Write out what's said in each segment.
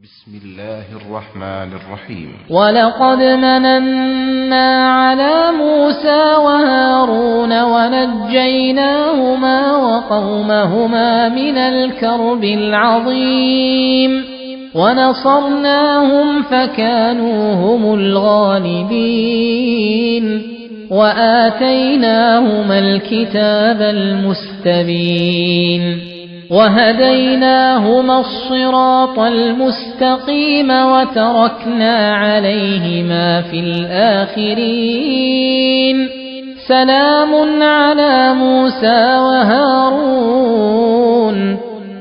بسم الله الرحمن الرحيم. ولقد مننا على موسى وهارون ونجيناهما وقومهما من الكرب العظيم ونصرناهم فكانوا هم الغالبين وآتيناهما الكتاب المستبين وهديناهما الصراط المستقيم وتركنا عليهما في الآخرين سلام على موسى وهارون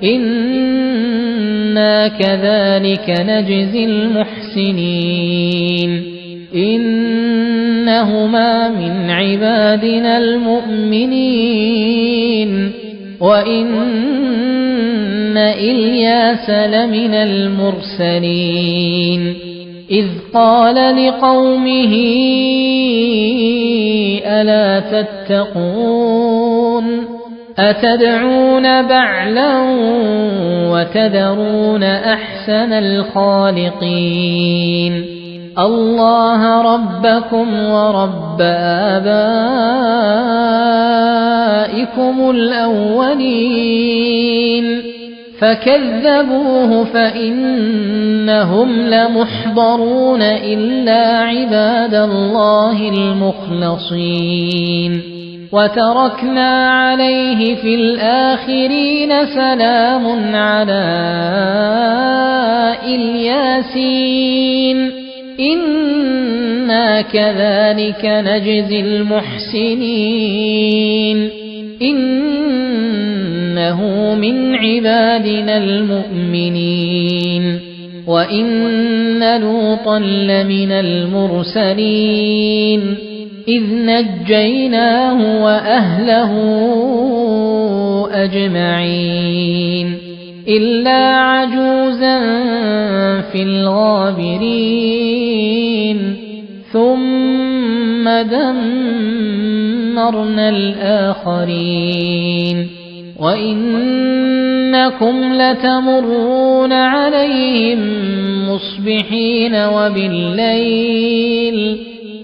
إنا كذلك نجزي المحسنين إنهما من عبادنا المؤمنين وإن إلياس لمن المرسلين إذ قال لقومه ألا تتقون أتدعون بعلا وتذرون أحسن الخالقين الله ربكم ورب آبائكم الأولين فكذبوه فإنهم لمحضرون إلا عباد الله المخلصين وتركنا عليه في الآخرين سلام على الياسين إنا كذلك نجزي المحسنين إنه من عبادنا المؤمنين وإن لوطا لمن المرسلين إذ نجيناه وأهله أجمعين إلا عجوزا في الغابرين ثم دمرنا الآخرين وإنكم لتمرون عليهم مصبحين وبالليل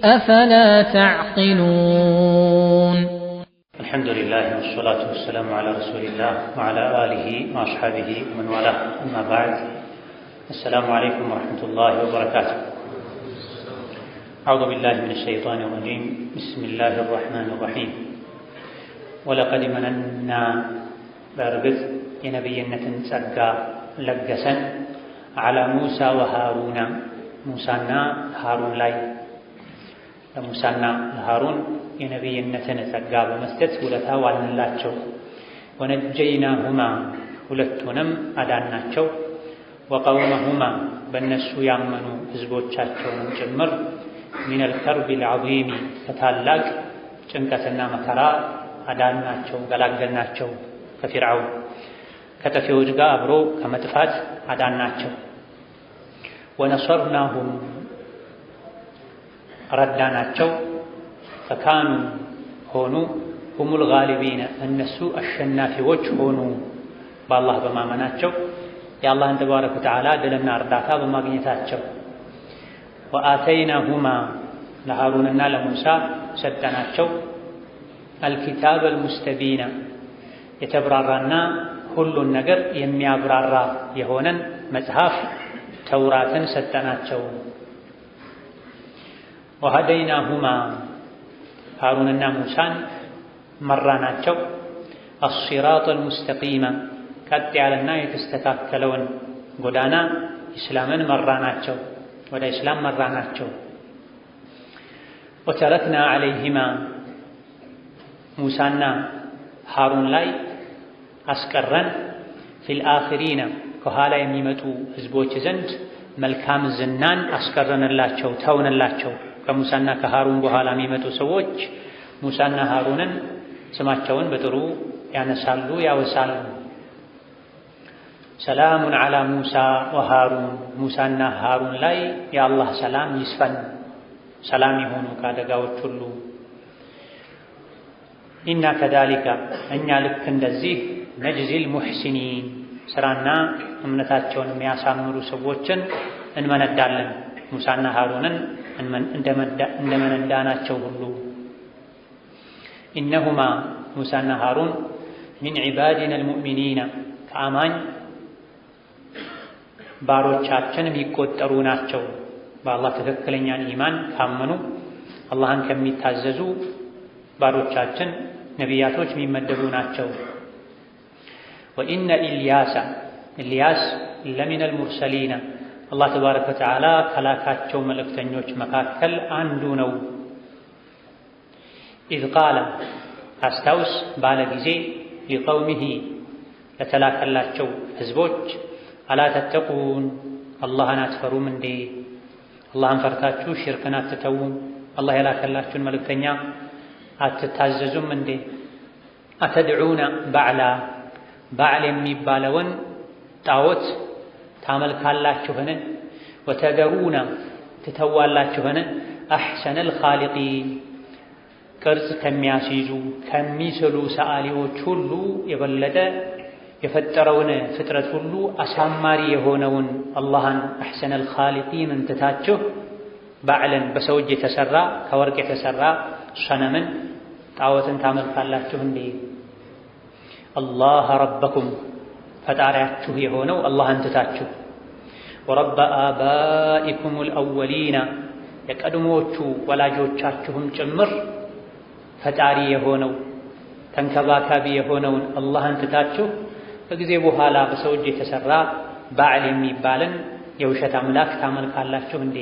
أفلا تعقلون. الحمد لله والصلاة والسلام على رسول الله وعلى آله وأصحابه ومن والاه، أما بعد، السلام عليكم ورحمة الله وبركاته. أعوذ بالله من الشيطان الرجيم. بسم الله الرحمن الرحيم. ولقد مننا በእርግጥ የነቢይነትን ጸጋ ለገሰን على موسى وهارون ሙሳና ሃሩን ላይ ለሙሳና ለሃሩን የነቢይነትን ጸጋ በመስጠት ውለታ ዋልንላቸው። ወነጀይናሁማ ሁለቱንም አዳናቸው። ወቀውመሁማ በእነሱ ያመኑ ህዝቦቻቸውንም ጭምር ሚነል ከርቢል ዐዚም ከታላቅ ጭንቀትና መከራ አዳናቸው፣ ገላገልናቸው። ከፊርዓውን ከጠፊዎች ጋር አብሮ ከመጥፋት አዳናቸው። ወነሰርናሁም ረዳናቸው። ፈካኑ ሆኑ ሁሙል ጋሊቢነ እነሱ አሸናፊዎች ሆኑ በአላህ በማመናቸው የአላህን ተባረከ ወተዓላ ድልና እርዳታ በማግኘታቸው። ወአተይናሁማ ለሃሩንና ለሙሳ ሰጠናቸው አልኪታብ አልሙስተቢና የተብራራና ሁሉን ነገር የሚያብራራ የሆነን መጽሐፍ ተውራትን ሰጠናቸው። ወሀደይናሁማ ሃሩንና ሙሳን መራናቸው አስሲራጥ አልሙስተቂማ ቀጥ ያለና የተስተካከለውን ጎዳና ኢስላምን መራናቸው፣ ወደ ኢስላም መራናቸው። ወተረክና ዐለይሂማ ሙሳና ሃሩን ላይ አስቀረን ፊል አኺሪና ከኋላ የሚመጡ ህዝቦች ዘንድ መልካም ዝናን አስቀረንላቸው፣ ተውንላቸው። ከሙሳና ከሃሩን በኋላ የሚመጡ ሰዎች ሙሳና ሃሩንን ስማቸውን በጥሩ ያነሳሉ፣ ያወሳሉ። ሰላሙን ዐላ ሙሳ ወሃሩን ሙሳና ሃሩን ላይ የአላህ ሰላም ይስፈን፣ ሰላም የሆኑ ከአደጋዎች ሁሉ። ኢና ከዛሊከ እኛ ልክ እንደዚህ ነጅዚል ሙሕሲኒን ስራና እምነታቸውን የሚያሳምሩ ሰዎችን እንመነዳለን ሙሳና ሃሩንን እንደመነዳናቸው ሁሉ። ኢነሁማ ሙሳና ሃሩን ሚን ዒባዲና አልሙእሚኒና ከአማኝ ባሮቻችን የሚቆጠሩ ናቸው። በአላህ ትክክለኛን ኢማን ካመኑ አላህን ከሚታዘዙ ባሮቻችን ነቢያቶች የሚመደቡ ናቸው። ወኢነ ኢልያስ ለሚነል ሙርሰሊና አላህ ተባረከ ወተዓላ ከላካቸው መልእክተኞች መካከል አንዱ ነው። ኢዝ ቃለ አስታውስ ባለ ጊዜ ሊቀውሚሂ ለተላከላቸው ህዝቦች አላ ተተቁን አላህን አትፈሩም እንዴ? አላህን ፈርታችሁ ሽርክን አትተዉም? አላህ የላከላችሁን መልእክተኛ አትታዘዙም እንዴ? አተድዑነ ባዕል የሚባለውን ጣዖት ታመልካላችሁን? ወተደሩነ ትተዋላችሁን? አሕሰነል ኻሊቂን ቅርጽ ከሚያስይዙ ከሚስሉ ሰዓሊዎች ሁሉ የበለጠ የፈጠረውን ፍጥረት ሁሉ አሳማሪ የሆነውን አላህን አሕሰነል ኻሊቂንን ትታችሁ ባዕልን በሰው እጅ የተሰራ ከወርቅ የተሰራ ሰነምን ጣዖትን ታመልካላችሁ እንዴ? አላህ ረበኩም ፈጣሪያችሁ የሆነው አላህን ትታችሁ ወረበ አባኢኩሙል አወሊና የቀድሞዎቹ ወላጆቻችሁም ጭምር ፈጣሪ የሆነው ተንከባካቢ የሆነውን አላህን ትታችሁ ከጊዜ በኋላ በሰው እጅ የተሰራ ባዕል የሚባልን የውሸት አምላክ ታመልካላችሁ እንዴ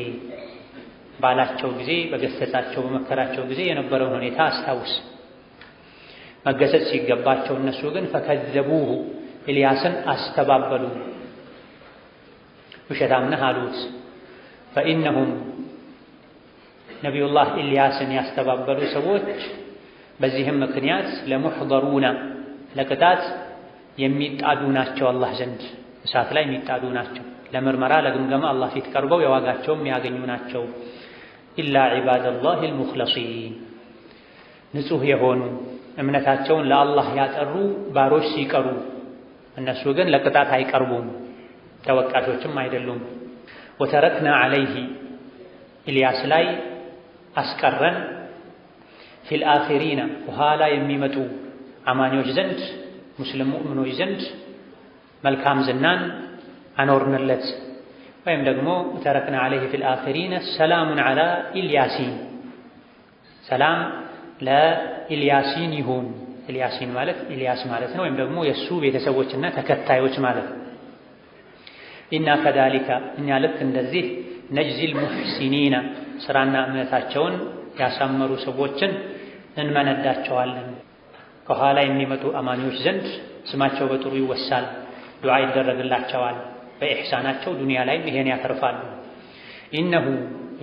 ባላቸው ጊዜ፣ በገሰጻቸው በመከራቸው ጊዜ የነበረውን ሁኔታ አስታውስ። መገሰጽ ሲገባቸው እነሱ ግን ፈከዘቡሁ ኢልያስን አስተባበሉ፣ ውሸታም ነህ አሉት። ፈኢነሁም ነቢዩላህ ኢልያስን ያስተባበሉ ሰዎች በዚህም ምክንያት ለሙሕደሩና ለቅጣት የሚጣዱ ናቸው። አላህ ዘንድ እሳት ላይ የሚጣዱ ናቸው። ለምርመራ ለግምገማ አላህ ፊት ቀርበው የዋጋቸውም የሚያገኙ ናቸው። ኢላ ዒባደላሂል ሙኽለሲን ንጹሕ የሆኑ እምነታቸውን ለአላህ ያጠሩ ባሮች ሲቀሩ እነሱ ግን ለቅጣት አይቀርቡም፣ ተወቃሾችም አይደሉም። ወተረክና ዐለይሂ ኢልያስ ላይ አስቀረን ፊል አኺሪና በኋላ የሚመጡ አማኞች ዘንድ ሙስሊም ሙእሚኖች ዘንድ መልካም ዝናን አኖርንለት። ወይም ደግሞ ተረክና ዐለይሂ ፊል አኺሪነ ሰላሙን ዐላ ኢልያሲን ሰላም ለኢልያሲን ይሁን። ኢልያሲን ማለት ኢልያስ ማለት ነው፣ ወይም ደግሞ የእሱ ቤተሰቦችና ተከታዮች ማለት ነው። ኢና ከዛሊከ እኛ ልክ እንደዚህ ነጅዚል ሙሕሲኒና ስራና እምነታቸውን ያሳመሩ ሰዎችን እንመነዳቸዋለን። ከኋላ የሚመጡ አማኞች ዘንድ ስማቸው በጥሩ ይወሳል፣ ዱዓ ይደረግላቸዋል። በኢሕሳናቸው ዱንያ ላይም ይሄን ያተርፋሉ። ኢነሁ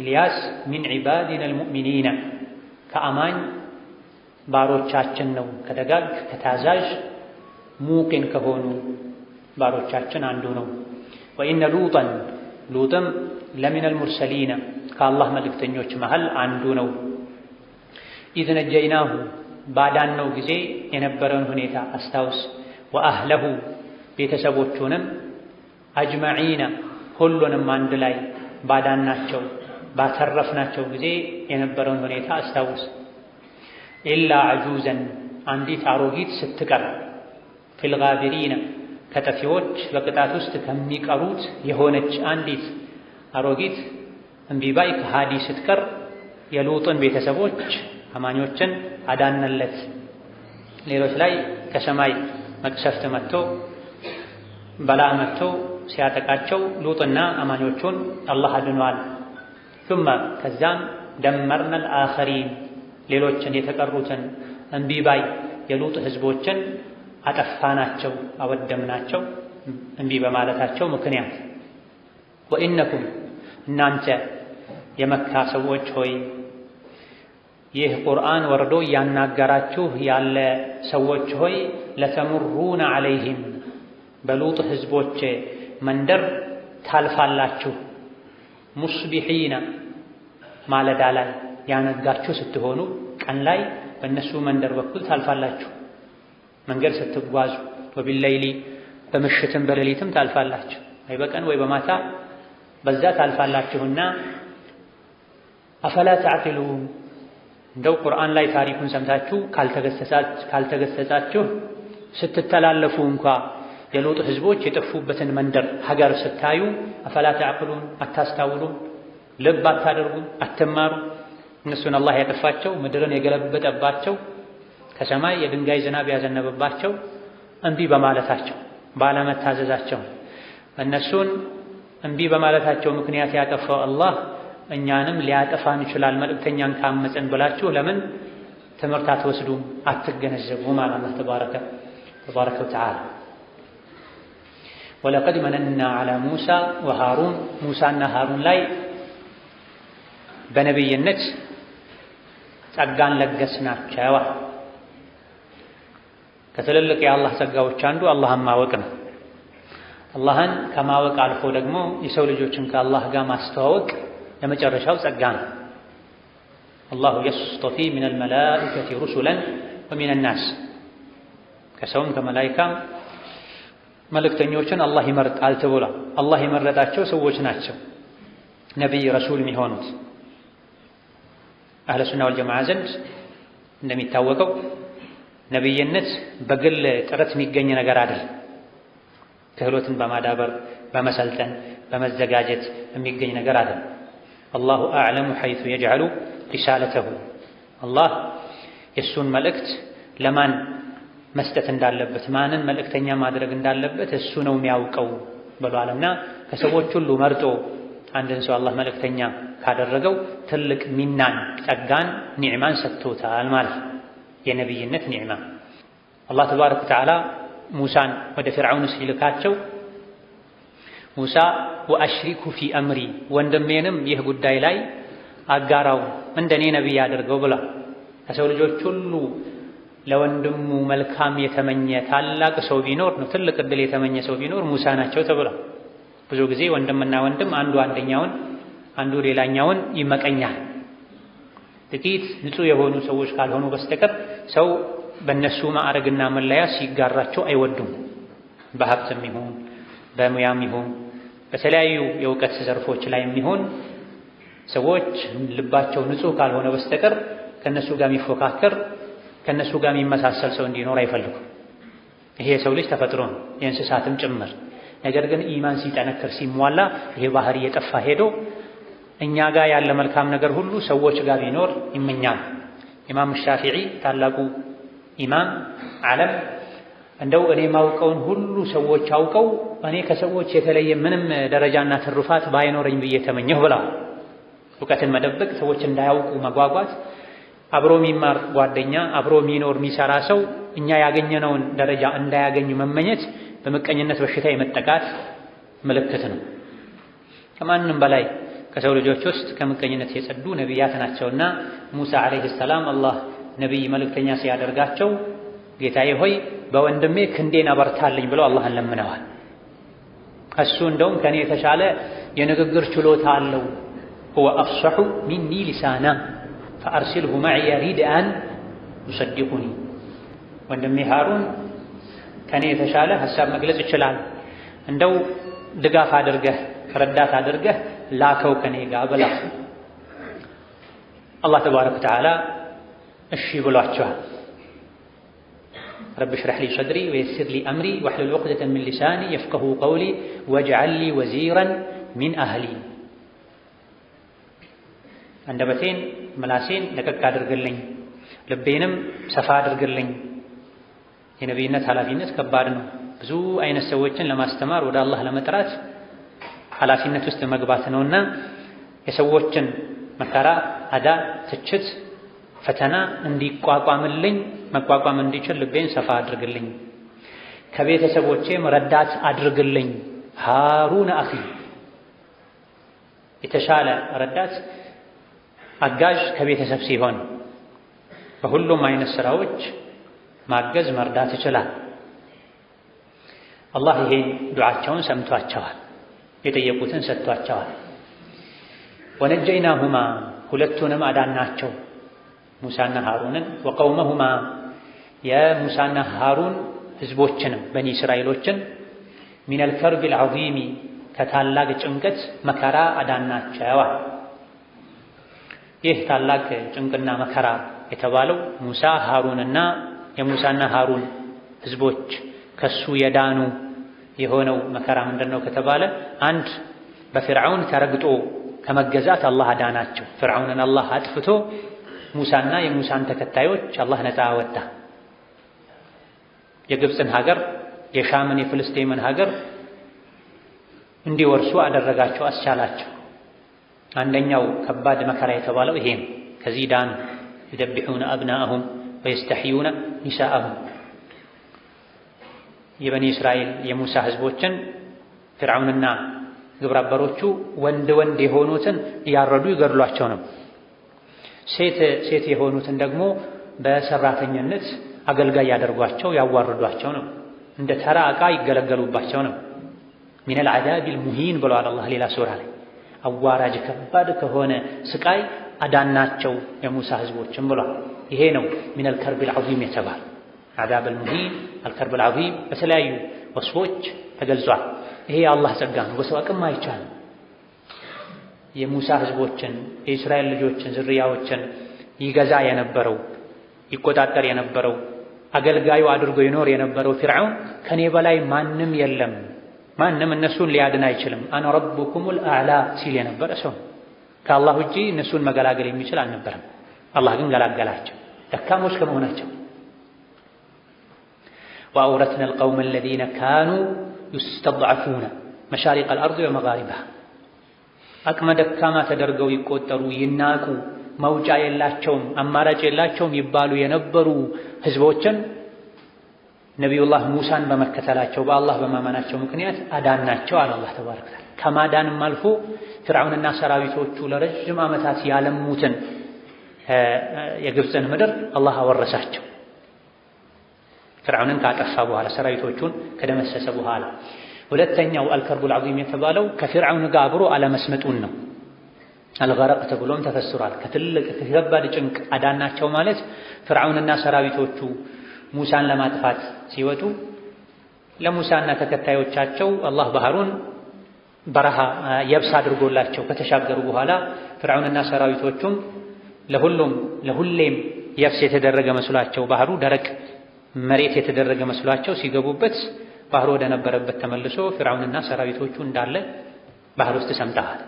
ኢልያስ ሚን ዒባዲና አልሙእሚኒና ከአማኝ ባሮቻችን ነው፣ ከደጋግ ከታዛዥ ሙቂን ከሆኑ ባሮቻችን አንዱ ነው። ወኢነ ሉጥም ለሚነል ሙርሰሊና ከአላህ መልእክተኞች መሃል አንዱ ነው። ኢዝ ነጀይናሁ ባዳነው ጊዜ የነበረውን ሁኔታ አስታውስ። ወአህለሁ ቤተሰቦቹንም አጅመዒና ሁሉንም አንድ ላይ ባዳናቸው ባተረፍናቸው ጊዜ የነበረውን ሁኔታ አስታውስ። ኢላ ዐጁዘን አንዲት አሮጊት ስትቀር ፊል ጋቢሪና ከጠፊዎች በቅጣት ውስጥ ከሚቀሩት የሆነች አንዲት አሮጊት እምቢባይ ከሃዲ ስትቀር የሉጥን ቤተሰቦች አማኞችን አዳነለት። ሌሎች ላይ ከሰማይ መቅሰፍት መጥቶ በላ መጥቶ ሲያጠቃቸው ሉጥና አማኞቹን አላህ አድኗል። ثم ከዛም ደመርና الآخرين ሌሎችን የተቀሩትን እምቢባይ የሉጥ ህዝቦችን አጠፋናቸው፣ አወደምናቸው እምቢ በማለታቸው ምክንያት። ወኢነኩም እናንተ የመካ ሰዎች ሆይ ይህ ቁርአን ወርዶ እያናገራችሁ ያለ ሰዎች ሆይ ለተሙሩነ ዐለይሂም በሉጥ ህዝቦች መንደር ታልፋላችሁ። ሙስቢሒና ማለዳ ላይ ያነጋችሁ ስትሆኑ ቀን ላይ በእነሱ መንደር በኩል ታልፋላችሁ መንገድ ስትጓዙ። ወቢለይሊ በምሽትም በሌሊትም ታልፋላችሁ፣ ወይ በቀን ወይ በማታ በዛ ታልፋላችሁና አፈላ ተዕቂሉን እንደው ቁርአን ላይ ታሪኩን ሰምታችሁ ካልተገሰጻችሁ ስትተላለፉ እንኳ የሉጥ ህዝቦች የጠፉበትን መንደር ሀገር ስታዩ አፈላ ተዕቂሉን አታስታውሉም? ልብ አታደርጉም? አትማሩ? እነሱን አላህ ያጠፋቸው ምድርን የገለበጠባቸው ከሰማይ የድንጋይ ዝናብ ያዘነበባቸው እምቢ በማለታቸው ባለመታዘዛቸው እነሱን እምቢ በማለታቸው ምክንያት ያጠፋው አላህ እኛንም ሊያጠፋን ይችላል መልእክተኛን ካመፀን ብላችሁ ለምን ትምህርት አትወስዱም? አትገነዘቡም? አላህ ተባረከ ወተዓላ ወለቀድ መነና ዐላ ሙሳ ወሃሩን ሙሳና ሃሩን ላይ በነቢይነት ጸጋን ለገስናቸው። ከትልልቅ የአላህ ጸጋዎች አንዱ አላህን ማወቅ ነው። አላህን ከማወቅ አልፎ ደግሞ የሰው ልጆችን ከአላህ ጋር ማስተዋወቅ የመጨረሻው ጸጋ ነው። አላሁ የስጠፊ ሚነል መላኢከቲ ሩሱለን ወሚነን ናስ ከሰውም ከመላኢካም መልእክተኞችን አላህ ይመርጣል ተብሏል። አላህ የመረጣቸው ሰዎች ናቸው ነቢይ ረሱል የሚሆኑት። አህለ ሱና ወልጀማዓ ዘንድ እንደሚታወቀው ነቢይነት በግል ጥረት የሚገኝ ነገር አይደል። ክህሎትን በማዳበር በመሰልጠን በመዘጋጀት የሚገኝ ነገር አይደል። አላሁ አዕለሙ ሐይሱ የጅዐሉ ሪሳለተሁ አላህ የእሱን መልእክት ለማን መስጠት እንዳለበት ማንን መልእክተኛ ማድረግ እንዳለበት እሱ ነው የሚያውቀው ብሏልና ከሰዎች ሁሉ መርጦ አንድን ሰው አላህ መልእክተኛ ካደረገው ትልቅ ሚናን ጸጋን ኒዕማን ሰጥቶታል ማለት ነው። የነቢይነት ኒዕማ አላህ ተባረከ ወተዓላ ሙሳን ወደ ፊርዓውን ሲልካቸው ሙሳ ወአሽሪኩ ፊ አምሪ ወንድሜንም ይህ ጉዳይ ላይ አጋራው እንደኔ ነቢይ አድርገው ብላ ከሰው ልጆች ሁሉ ለወንድሙ መልካም የተመኘ ታላቅ ሰው ቢኖር ነው ትልቅ ዕድል የተመኘ ሰው ቢኖር ሙሳ ናቸው ተብሏል። ብዙ ጊዜ ወንድምና ወንድም አንዱ አንደኛውን አንዱ ሌላኛውን ይመቀኛል። ጥቂት ንጹህ የሆኑ ሰዎች ካልሆኑ በስተቀር ሰው በእነሱ ማዕረግና መለያ ሲጋራቸው አይወዱም። በሀብትም ይሁን በሙያም ይሁን በተለያዩ የእውቀት ዘርፎች ላይ የሚሆን ሰዎች ልባቸው ንጹህ ካልሆነ በስተቀር ከነሱ ጋር የሚፎካከር ከነሱ ጋር የሚመሳሰል ሰው እንዲኖር አይፈልጉም። ይሄ የሰው ልጅ ተፈጥሮ ነው፣ የእንስሳትም ጭምር። ነገር ግን ኢማን ሲጠነክር ሲሟላ ይሄ ባህሪ የጠፋ ሄዶ እኛ ጋር ያለ መልካም ነገር ሁሉ ሰዎች ጋር ቢኖር ይመኛል። ኢማም ሻፊዒ ታላቁ ኢማም ዓለም እንደው እኔ ማውቀውን ሁሉ ሰዎች አውቀው እኔ ከሰዎች የተለየ ምንም ደረጃና ትሩፋት ባይኖረኝ ብዬ ተመኘሁ ብላ እውቀትን መደበቅ ሰዎች እንዳያውቁ መጓጓት አብሮ የሚማር ጓደኛ አብሮ የሚኖር የሚሰራ ሰው እኛ ያገኘነውን ደረጃ እንዳያገኙ መመኘት በምቀኝነት በሽታ የመጠቃት ምልክት ነው። ከማንም በላይ ከሰው ልጆች ውስጥ ከምቀኝነት የጸዱ ነቢያት ናቸውና ሙሳ ዓለይሂ ሰላም አላህ ነቢይ መልእክተኛ ሲያደርጋቸው ጌታዬ ሆይ በወንድሜ ክንዴን አበርታልኝ ብለው አላህን ለምነዋል። እሱ እንደውም ከኔ የተሻለ የንግግር ችሎታ አለው። ሁወ አፍሰሑ ሚኒ ሊሳና ፈአርሲልሁ መዕየ የሪድ አን ዩሰዲቁኒ ወንድሜ ሃሩን ከኔ የተሻለ ሐሳብ መግለጽ ይችላል፣ እንደው ድጋፍ አድርገህ ረዳት አድርገህ ላከው ከኔ ጋር ብላ አላህ ተባረከ ወተዓላ እሺ ብሏቸዋል። ረቢ ሽረሕ ሊ ሰድሪ ወየሲር ሊ አምሪ ወሕሉል ዑቅደተን ሚን ሊሳኒ የፍቀሁ ቀውሊ ወጅዐል ሊ ወዚረን ሚን አህሊ አንደበቴን ምላሴን ለቀቅ አድርግልኝ፣ ልቤንም ሰፋ አድርግልኝ። የነቢይነት ኃላፊነት ከባድ ነው። ብዙ አይነት ሰዎችን ለማስተማር ወደ አላህ ለመጥራት ኃላፊነት ውስጥ መግባት ነውና የሰዎችን መከራ፣ አዳ፣ ትችት፣ ፈተና እንዲቋቋምልኝ መቋቋም እንዲችል ልቤን ሰፋ አድርግልኝ፣ ከቤተሰቦቼም ረዳት አድርግልኝ። ሃሩን አኺ የተሻለ ረዳት አጋዥ ከቤተሰብ ሲሆን በሁሉም አይነት ስራዎች ማገዝ መርዳት ይችላል። አላህ ይሄን ዱዓቸውን ሰምቷቸዋል፣ የጠየቁትን ሰጥቷቸዋል። ወነጀይናሁማ ሁለቱንም አዳናቸው ሙሳና ሃሩንን ወቀውመሁማ የሙሳና ሃሩን ህዝቦችንም በኒ እስራኤሎችን ሚነል ከርቢል ዐዚም ከታላቅ ጭንቀት መከራ አዳናቸው። ይህ ታላቅ ጭንቅና መከራ የተባለው ሙሳ ሃሩንና የሙሳና ሃሩን ህዝቦች ከሱ የዳኑ የሆነው መከራ ምንድነው ከተባለ አንድ በፊርዓውን ተረግጦ ከመገዛት አላህ አዳናቸው። ፊርዓውንን አላህ አጥፍቶ ሙሳና የሙሳን ተከታዮች አላህ ነፃ አወጣ። የግብፅን ሀገር የሻምን የፍልስጤምን ሀገር እንዲወርሱ አደረጋቸው፣ አስቻላቸው። አንደኛው ከባድ መከራ የተባለው ይሄ ነው። ከዚህ ዳኑ። ይደብሑነ አብናአሁም ወየስተሕዩነ ኒሳአሁም የበኒ እስራኤል የሙሳ ህዝቦችን ፊርዓውንና ግብረ አበሮቹ ወንድ ወንድ የሆኑትን እያረዱ ይገድሏቸው ነው። ሴት የሆኑትን ደግሞ በሰራተኝነት አገልጋይ ያደርጓቸው ያዋርዷቸው ነው። እንደ ተራ ዕቃ ይገለገሉባቸው ነው። ሚነል ዐዛቢል ሙሂን ብለዋል አላህ ሌላ ሱራ ላይ። አዋራጅ ከባድ ከሆነ ስቃይ አዳናቸው የሙሳ ህዝቦችን ብሏል። ይሄ ነው ሚነል ከርቢል ዐዚም የተባለ ዐዛበል ሙሂን አልከርብል ዐዚም በተለያዩ ወስፎች ተገልጿል። ይሄ የአላህ ጸጋ ነው፣ በሰው አቅም አይቻልም። የሙሳ ህዝቦችን የእስራኤል ልጆችን ዝርያዎችን ይገዛ የነበረው ይቆጣጠር የነበረው አገልጋዩ አድርጎ ይኖር የነበረው ፊርዓውን ከኔ በላይ ማንም የለም፣ ማንም እነሱን ሊያድን አይችልም፣ አነ ረቡኩሙል አዕላ ሲል የነበረ ሰው ከአላህ ውጪ እነሱን መገላገል የሚችል አልነበረም። አላህ ግን ገላገላቸው ደካሞች ከመሆናቸው። ወአውረትና አልቀውመ አለዚነ ካኑ ዩስተድዐፉነ መሻሪቀል አርድ ወመጋሪበሃ አቅመ ደካማ ተደርገው ይቆጠሩ ይናቁ መውጫ የላቸውም አማራጭ የላቸውም ይባሉ የነበሩ ህዝቦችን ነቢዩላህ ሙሳን በመከተላቸው በአላህ በማመናቸው ምክንያት አዳናቸው አለ አላህ ተባረከ ወተዓላ። ከማዳንም አልፎ ፊርዓውንና ሰራዊቶቹ ለረጅም ዓመታት ያለሙትን የግብፅን ምድር አላህ አወረሳቸው። ፊርዓውንን ካጠፋ በኋላ ሰራዊቶቹን ከደመሰሰ በኋላ። ሁለተኛው አልከርቡል ዐዚም የተባለው ከፊርዓውን ጋር አብሮ አለመስመጡን ነው። አልገረቅ ተብሎም ተፈስሯል። ከትልቅ ከከባድ ጭንቅ አዳናቸው ማለት ፊርዓውንና ሰራዊቶቹ ሙሳን ለማጥፋት ሲወጡ ለሙሳና ተከታዮቻቸው አላህ ባህሩን በረሃ የብስ አድርጎላቸው ከተሻገሩ በኋላ ፊርዓውንና ሰራዊቶቹም ለሁሌም የብስ የተደረገ መስሏቸው ባህሩ ደረቅ መሬት የተደረገ መስሏቸው ሲገቡበት ባህሩ ወደ ነበረበት ተመልሶ ፊርዓውንና ሰራዊቶቹ እንዳለ ባህር ውስጥ ሰምጠዋል።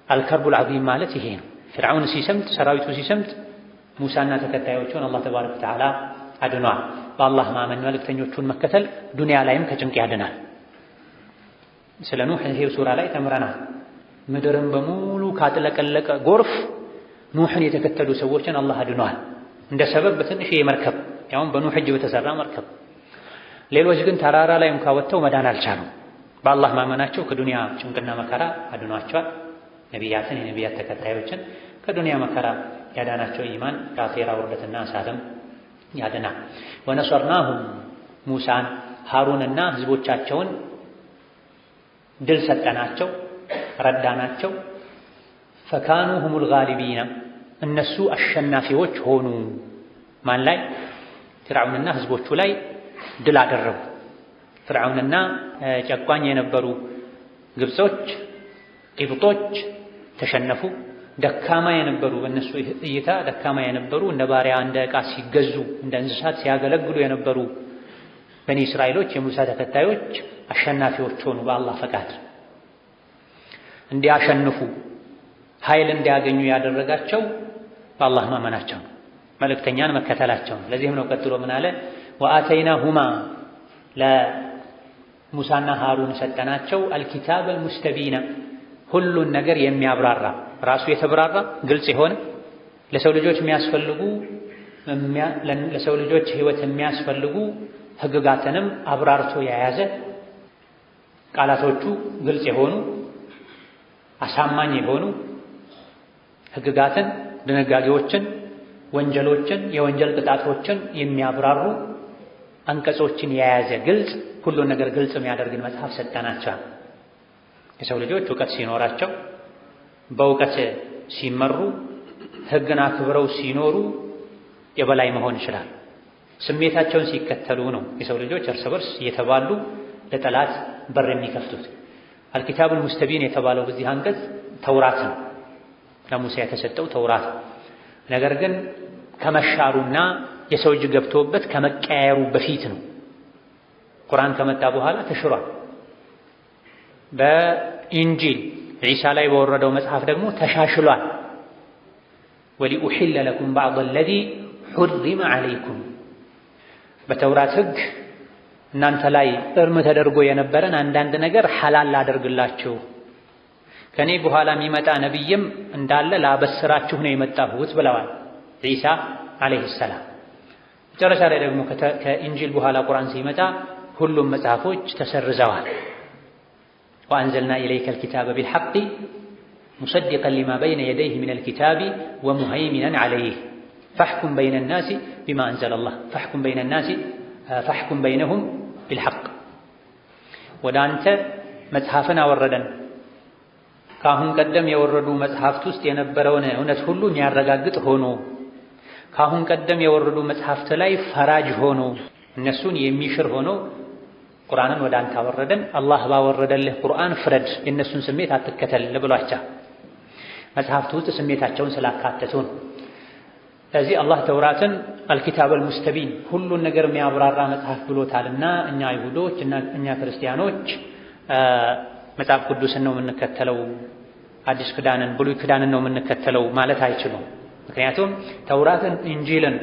አልከርቡል ዐዚም ማለት ይሄ ነው። ፊርዓውን ሲሰምጥ ሰራዊቱ ሲሰምጥ ሙሳና ተከታዮቹን አላህ ተባረከ ወተዓላ አድኗል። በአላህ ማመን መልእክተኞቹን መከተል ዱንያ ላይም ከጭንቅ ያድናል። ስለ ኑህ ይሄው ሱራ ላይ ተምረናል። ምድርን በሙሉ ካጥለቀለቀ ጎርፍ ኑህን የተከተሉ ሰዎችን አላህ አድኗል። እንደ ሰበብ በትንሽ መርከብ ያውም በኑህ እጅ በተሰራ መርከብ። ሌሎች ግን ተራራ ላይ እንኳን ወጥተው መዳን አልቻሉም። በአላህ ማመናቸው ከዱንያ ጭንቅና መከራ አድኗቸዋል። ነቢያትን የነቢያት ተከታዮችን ከዱንያ መከራ ያዳናቸው ኢማን ከአኼራ ውርደትና እሳትም ያድናል። ወነሰርናሁም ሙሳን ሃሩንና ህዝቦቻቸውን ድል ሰጠናቸው ረዳናቸው። ፈካኑ ሁሙል ጋሊቢና እነሱ አሸናፊዎች ሆኑ። ማን ላይ? ፊርዓውንና ህዝቦቹ ላይ ድል አደረጉ። ፊርዓውንና ጨቋኝ የነበሩ ግብጾች ቂብጦች ተሸነፉ። ደካማ የነበሩ በእነሱ እይታ ደካማ የነበሩ እንደ ባሪያ እንደ ዕቃ ሲገዙ እንደ እንስሳት ሲያገለግሉ የነበሩ በኒ እስራኤሎች የሙሳ ተከታዮች አሸናፊዎች ሆኑ። በአላህ ፈቃድ እንዲያሸንፉ ኃይል እንዲያገኙ ያደረጋቸው በአላህ ማመናቸው ነው፣ መልእክተኛን መከተላቸው ነው። ለዚህም ነው ቀጥሎ ምን አለ? ወአተይናሁማ ለሙሳና ሃሩን ሰጠናቸው አልኪታበል ሙስተቢና ሁሉን ነገር የሚያብራራ ራሱ የተብራራ ግልጽ የሆነ ለሰው ልጆች የሚያስፈልጉ ለሰው ልጆች ህይወት የሚያስፈልጉ ህግጋትንም አብራርቶ የያዘ ቃላቶቹ ግልጽ የሆኑ አሳማኝ የሆኑ ህግጋትን፣ ድንጋጌዎችን፣ ወንጀሎችን፣ የወንጀል ቅጣቶችን የሚያብራሩ አንቀጾችን የያዘ ግልጽ ሁሉን ነገር ግልጽ የሚያደርግን መጽሐፍ ሰጠናቸው። የሰው ልጆች እውቀት ሲኖራቸው በእውቀት ሲመሩ ህግን አክብረው ሲኖሩ የበላይ መሆን ይችላል። ስሜታቸውን ሲከተሉ ነው የሰው ልጆች እርስ በርስ እየተባሉ ለጠላት በር የሚከፍቱት። አልኪታቡል ሙስተቢን የተባለው በዚህ አንቀጽ ተውራት ነው፣ ለሙሳ የተሰጠው ተውራት። ነገር ግን ከመሻሩና የሰው እጅ ገብቶበት ከመቀያየሩ በፊት ነው። ቁርአን ከመጣ በኋላ ተሽሯል። በኢንጂል ዒሳ ላይ በወረደው መጽሐፍ ደግሞ ተሻሽሏል። ወሊኡሒለ ለኩም ባዕድ አለዚ ሑሪመ ዐለይኩም፣ በተውራት ሕግ እናንተ ላይ እርም ተደርጎ የነበረን አንዳንድ ነገር ሐላል ላደርግላችሁ፣ ከኔ በኋላ የሚመጣ ነቢይም እንዳለ ላበስራችሁ ነው የመጣሁት ብለዋል ዒሳ ዓለይሂ ሰላም። መጨረሻ ላይ ደግሞ ከኢንጂል በኋላ ቁርአን ሲመጣ ሁሉም መጽሐፎች ተሰርዘዋል። ወአንዘልና ኢለይከል ኪታበ ቢልሐቅ ሙሰዲቀን ሊማ በይነ የደይህ ሚነል ኪታቢ ወሙሀይሚነን ዐለይህ ፈሕኩም በይነ ናሲ ቢማ አንዘለላህ ፈሕኩም በይነሁም ቢልሐቅ። ወደ አንተ መጽሐፍን አወረደን ከአሁን ቀደም የወረዱ መጽሐፍት ውስጥ የነበረውን እውነት ሁሉ የሚያረጋግጥ ሆኖ ከአሁን ቀደም የወረዱ መጽሐፍት ላይ ፈራጅ ሆኖ እነሱን የሚሽር ሆኖ ቁርአንን ወደ አንተ አወረደን። አላህ ባወረደልህ ቁርአን ፍረድ፣ የእነሱን ስሜት አትከተል ብሏቸው መጽሐፍት ውስጥ ስሜታቸውን ስላካተቱ ነው። ስለዚህ አላህ ተውራትን አልኪታበል ሙስተቢን ሁሉን ነገር የሚያብራራ መጽሐፍ ብሎታልና እኛ አይሁዶች እና እኛ ክርስቲያኖች መጽሐፍ ቅዱስን ነው የምንከተለው፣ አዲስ ኪዳንን ብሉይ ኪዳንን ነው የምንከተለው ማለት አይችሉም። ምክንያቱም ተውራትን ኢንጂልን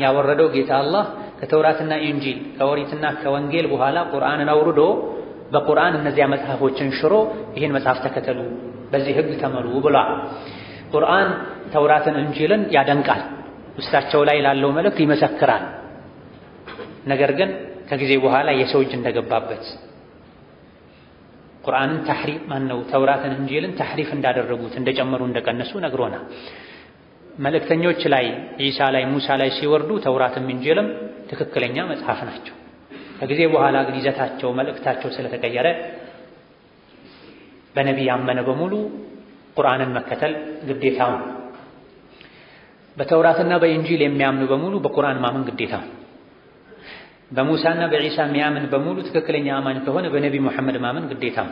ያወረደው ጌታ አላህ ከተውራትና ኢንጂል ከኦሪትና ከወንጌል በኋላ ቁርአንን አውርዶ በቁርአን እነዚያ መጽሐፎችን ሽሮ ይህን መጽሐፍ ተከተሉ፣ በዚህ ህግ ተመሩ ብሏል። ቁርአን ተውራትን ኢንጂልን ያደንቃል፣ ውስጣቸው ላይ ላለው መልእክት ይመሰክራል። ነገር ግን ከጊዜ በኋላ የሰው እጅ እንደገባበት ቁርአንን ተሕሪፍ ተውራትን ኢንጂልን ተሕሪፍ እንዳደረጉት እንደጨመሩ እንደቀነሱ ነግሮናል። መልእክተኞች ላይ ዒሳ ላይ ሙሳ ላይ ሲወርዱ ተውራትም ኢንጂልም ትክክለኛ መጽሐፍ ናቸው። ከጊዜ በኋላ ግን ይዘታቸው መልእክታቸው ስለተቀየረ በነቢይ ያመነ በሙሉ ቁርአንን መከተል ግዴታው ነው። በተውራትና በኢንጂል የሚያምኑ በሙሉ በቁርአን ማመን ግዴታው። በሙሳና በዒሳ የሚያምን በሙሉ ትክክለኛ አማኝ ከሆነ በነቢይ ሙሐመድ ማመን ግዴታው።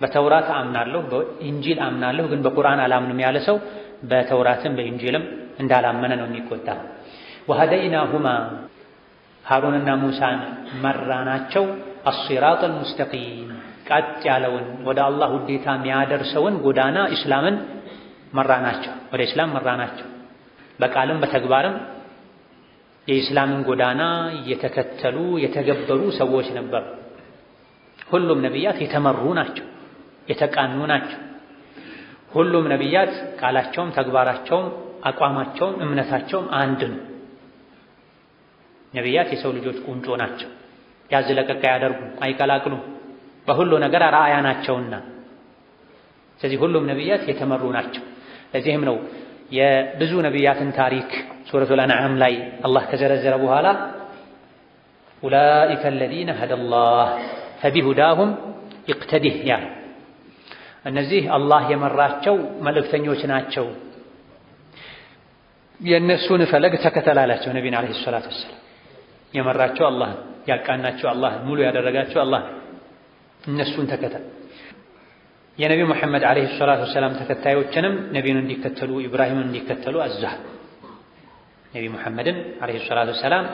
በተውራት አምናለሁ በኢንጂል አምናለሁ ግን በቁርአን አላምንም ያለ ሰው በተውራትም በኢንጂልም እንዳላመነ ነው የሚቆጠረው። ወሀደይናሁማ ሃሩንና ሙሳን መራናቸው አሲራጠል ሙስተቂም ቀጥ ያለውን ወደ አላህ ውዴታ የሚያደርሰውን ጎዳና ኢስላምን መራናቸው፣ ወደ ኢስላም መራናቸው። በቃልም በተግባርም የኢስላምን ጎዳና የተከተሉ የተገበሩ ሰዎች ነበሩ። ሁሉም ነቢያት የተመሩ ናቸው፣ የተቃኑ ናቸው። ሁሉም ነቢያት ቃላቸውም ተግባራቸውም አቋማቸውም እምነታቸውም አንድ ነው። ነቢያት የሰው ልጆች ቁንጮ ናቸው። ያዝ ለቀቅ አያደርጉም፣ አይቀላቅሉም። በሁሉ ነገር አርአያ ናቸውና ስለዚህ ሁሉም ነቢያት የተመሩ ናቸው። ለዚህም ነው የብዙ ነቢያትን ታሪክ ሱረቱል አንዓም ላይ አላህ ከዘረዘረ በኋላ ኡላኢከ አለዚነ ሀደላህ ፈቢሁዳሁም ኢቅተዲህ ያለ እነዚህ አላህ የመራቸው መልእክተኞች ናቸው፣ የእነሱን ፈለግ ተከተል አላቸው ነቢዩን ዓለይሂ ሰላቱ ወሰላም። የመራቸው አላህ፣ ያቃናቸው አላህ፣ ሙሉ ያደረጋቸው አላህ፣ እነሱን ተከተል። የነቢ ሙሐመድ ዓለይሂ ሰላቱ ወሰላም ተከታዮችንም ነቢዩን እንዲከተሉ ኢብራሂምን እንዲከተሉ አዟል። ነቢ ሙሐመድን ዓለይሂ ሰላቱ ወሰላም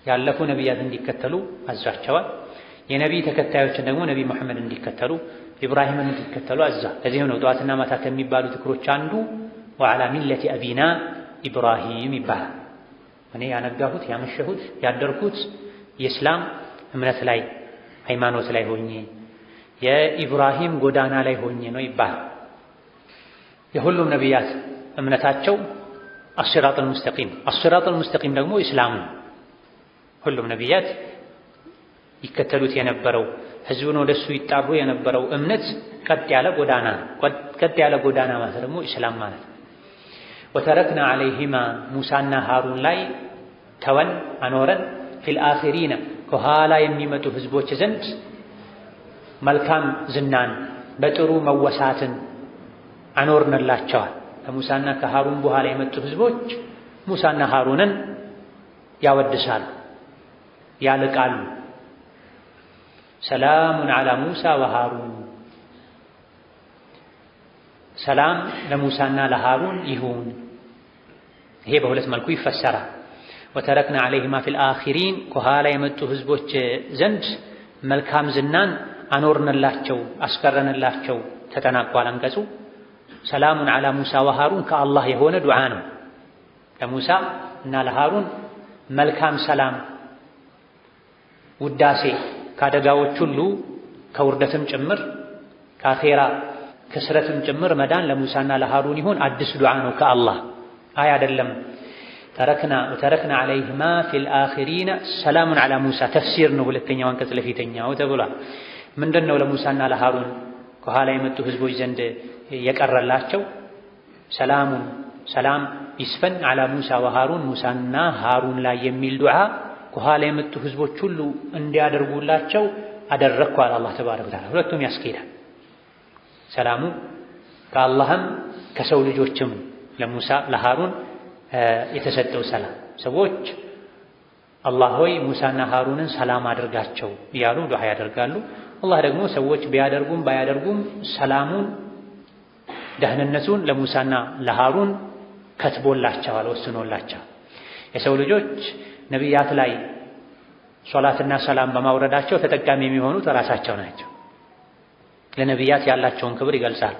ያለፉ ነቢያት እንዲከተሉ አዟቸዋል። የነቢ ተከታዮችን ደግሞ ነቢ ሙሐመድ እንዲከተሉ ኢብራሂምን እንዲከተሉ አዟል። ለዚህም ነው ጠዋትና ማታ ከሚባሉ ዝክሮች አንዱ ወዐላ ሚለቲ አቢና ኢብራሂም ይባላል። እኔ ያነጋሁት ያመሸሁት ያደርኩት የእስላም እምነት ላይ ሃይማኖት ላይ ሆኜ የኢብራሂም ጎዳና ላይ ሆኜ ነው ይባላል። የሁሉም ነቢያት እምነታቸው አሲራጠል ሙስተቂም፣ አሲራጠል ሙስተቂም ደግሞ ኢስላም ነው። ሁሉም ነቢያት ይከተሉት የነበረው ህዝቡን ወደሱ ይጣሩ የነበረው እምነት ቀጥ ያለ ጎዳና ነው። ቀጥ ያለ ጎዳና ማለት ደግሞ ኢስላም ማለት ነው። ወተረክና ዐለይሂማ ሙሳና ሃሩን ላይ ተወን አኖረን ፊል አኺሪነ ከኋላ የሚመጡ ህዝቦች ዘንድ መልካም ዝናን በጥሩ መወሳትን አኖርንላቸዋል። ከሙሳና ከሃሩን በኋላ የመጡ ህዝቦች ሙሳና ሃሩንን ያወድሳሉ፣ ያልቃሉ። ሰላሙን ዐላ ሙሳ ወሃሩን ሰላም ለሙሳና ለሃሩን ይሁን። ይሄ በሁለት መልኩ ይፈሰራል። ወተረክና ዐለይሂማ ፊል አኺሪን ከኋላ የመጡ ህዝቦች ዘንድ መልካም ዝናን አኖርንላቸው አስቀረንላቸው ተጠናቋል አንቀጹ። ሰላሙን ዐላ ሙሳ ወሃሩን ከአላህ የሆነ ዱዓ ነው። ለሙሳ እና ለሃሩን መልካም ሰላም ውዳሴ ከአደጋዎች ሁሉ ከውርደትም ጭምር ከአኼራ ከስረትም ጭምር መዳን ለሙሳና ለሃሩን ይሁን አዲስ ዱዓ ነው ከአላህ። አይ አይደለም ወተረክና ዐለይሂማ ፊል አኺሪን ሰላሙን ዐላ ሙሳ ተፍሲር ነው። ሁለተኛው አንቀጽ ለፊተኛው ተብሏል። ምንድነው ለሙሳና ለሃሩን ከኋላ የመጡ ህዝቦች ዘንድ የቀረላቸው? ሰላም ይስፈን ዐላ ሙሳ ወሃሩን ሙሳና ሃሩን ላይ የሚል ዱዓ ከኋላ የመጡ ህዝቦች ሁሉ እንዲያደርጉላቸው አደረግኩ አለ አላህ ተባረከ ወተዓላ። ሁለቱም ያስኬዳል። ሰላሙ ከአላህም ከሰው ልጆችም ለሙሳ ለሃሩን የተሰጠው ሰላም ሰዎች አላህ ሆይ ሙሳና ሃሩንን ሰላም አድርጋቸው እያሉ ዱዓ ያደርጋሉ። አላህ ደግሞ ሰዎች ቢያደርጉም ባያደርጉም ሰላሙን ደህንነቱን ለሙሳና ለሃሩን ከትቦላቸዋል፣ ወስኖላቸዋል። የሰው ልጆች ነቢያት ላይ ሶላትና ሰላም በማውረዳቸው ተጠቃሚ የሚሆኑት ራሳቸው ናቸው። ለነቢያት ያላቸውን ክብር ይገልጻል።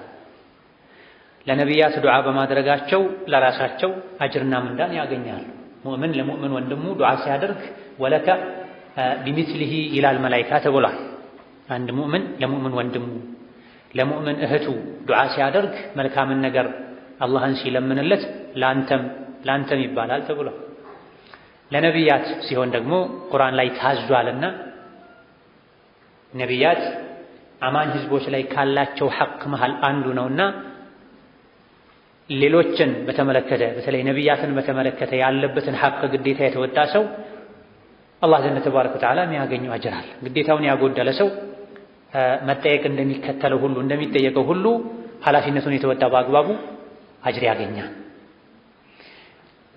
ለነቢያት ዱዓ በማድረጋቸው ለራሳቸው አጅርና ምንዳን ያገኛሉ። ሙእምን ለሙእምን ወንድሙ ዱዓ ሲያደርግ ወለከ ቢሚስሊሂ ይላል መላኢካ ተብሏል። አንድ ሙእምን ለሙእምን ወንድሙ ለሙእምን እህቱ ዱዓ ሲያደርግ መልካምን ነገር አላህን ሲለምንለት ለአንተም ይባላል ተብሏል። ለነቢያት ሲሆን ደግሞ ቁርአን ላይ ታዟልና ነቢያት አማኝ ህዝቦች ላይ ካላቸው ሐቅ መሃል አንዱ ነውና ሌሎችን በተመለከተ በተለይ ነቢያትን በተመለከተ ያለበትን ሐቅ ግዴታ የተወጣ ሰው አላህ ዘንድ ተባረከ ወተዓላ የሚያገኘው አጅር አለ። ግዴታውን ያጎደለ ሰው መጠየቅ እንደሚከተለው ሁሉ እንደሚጠየቀው ሁሉ ኃላፊነቱን የተወጣ በአግባቡ አጅር ያገኛል።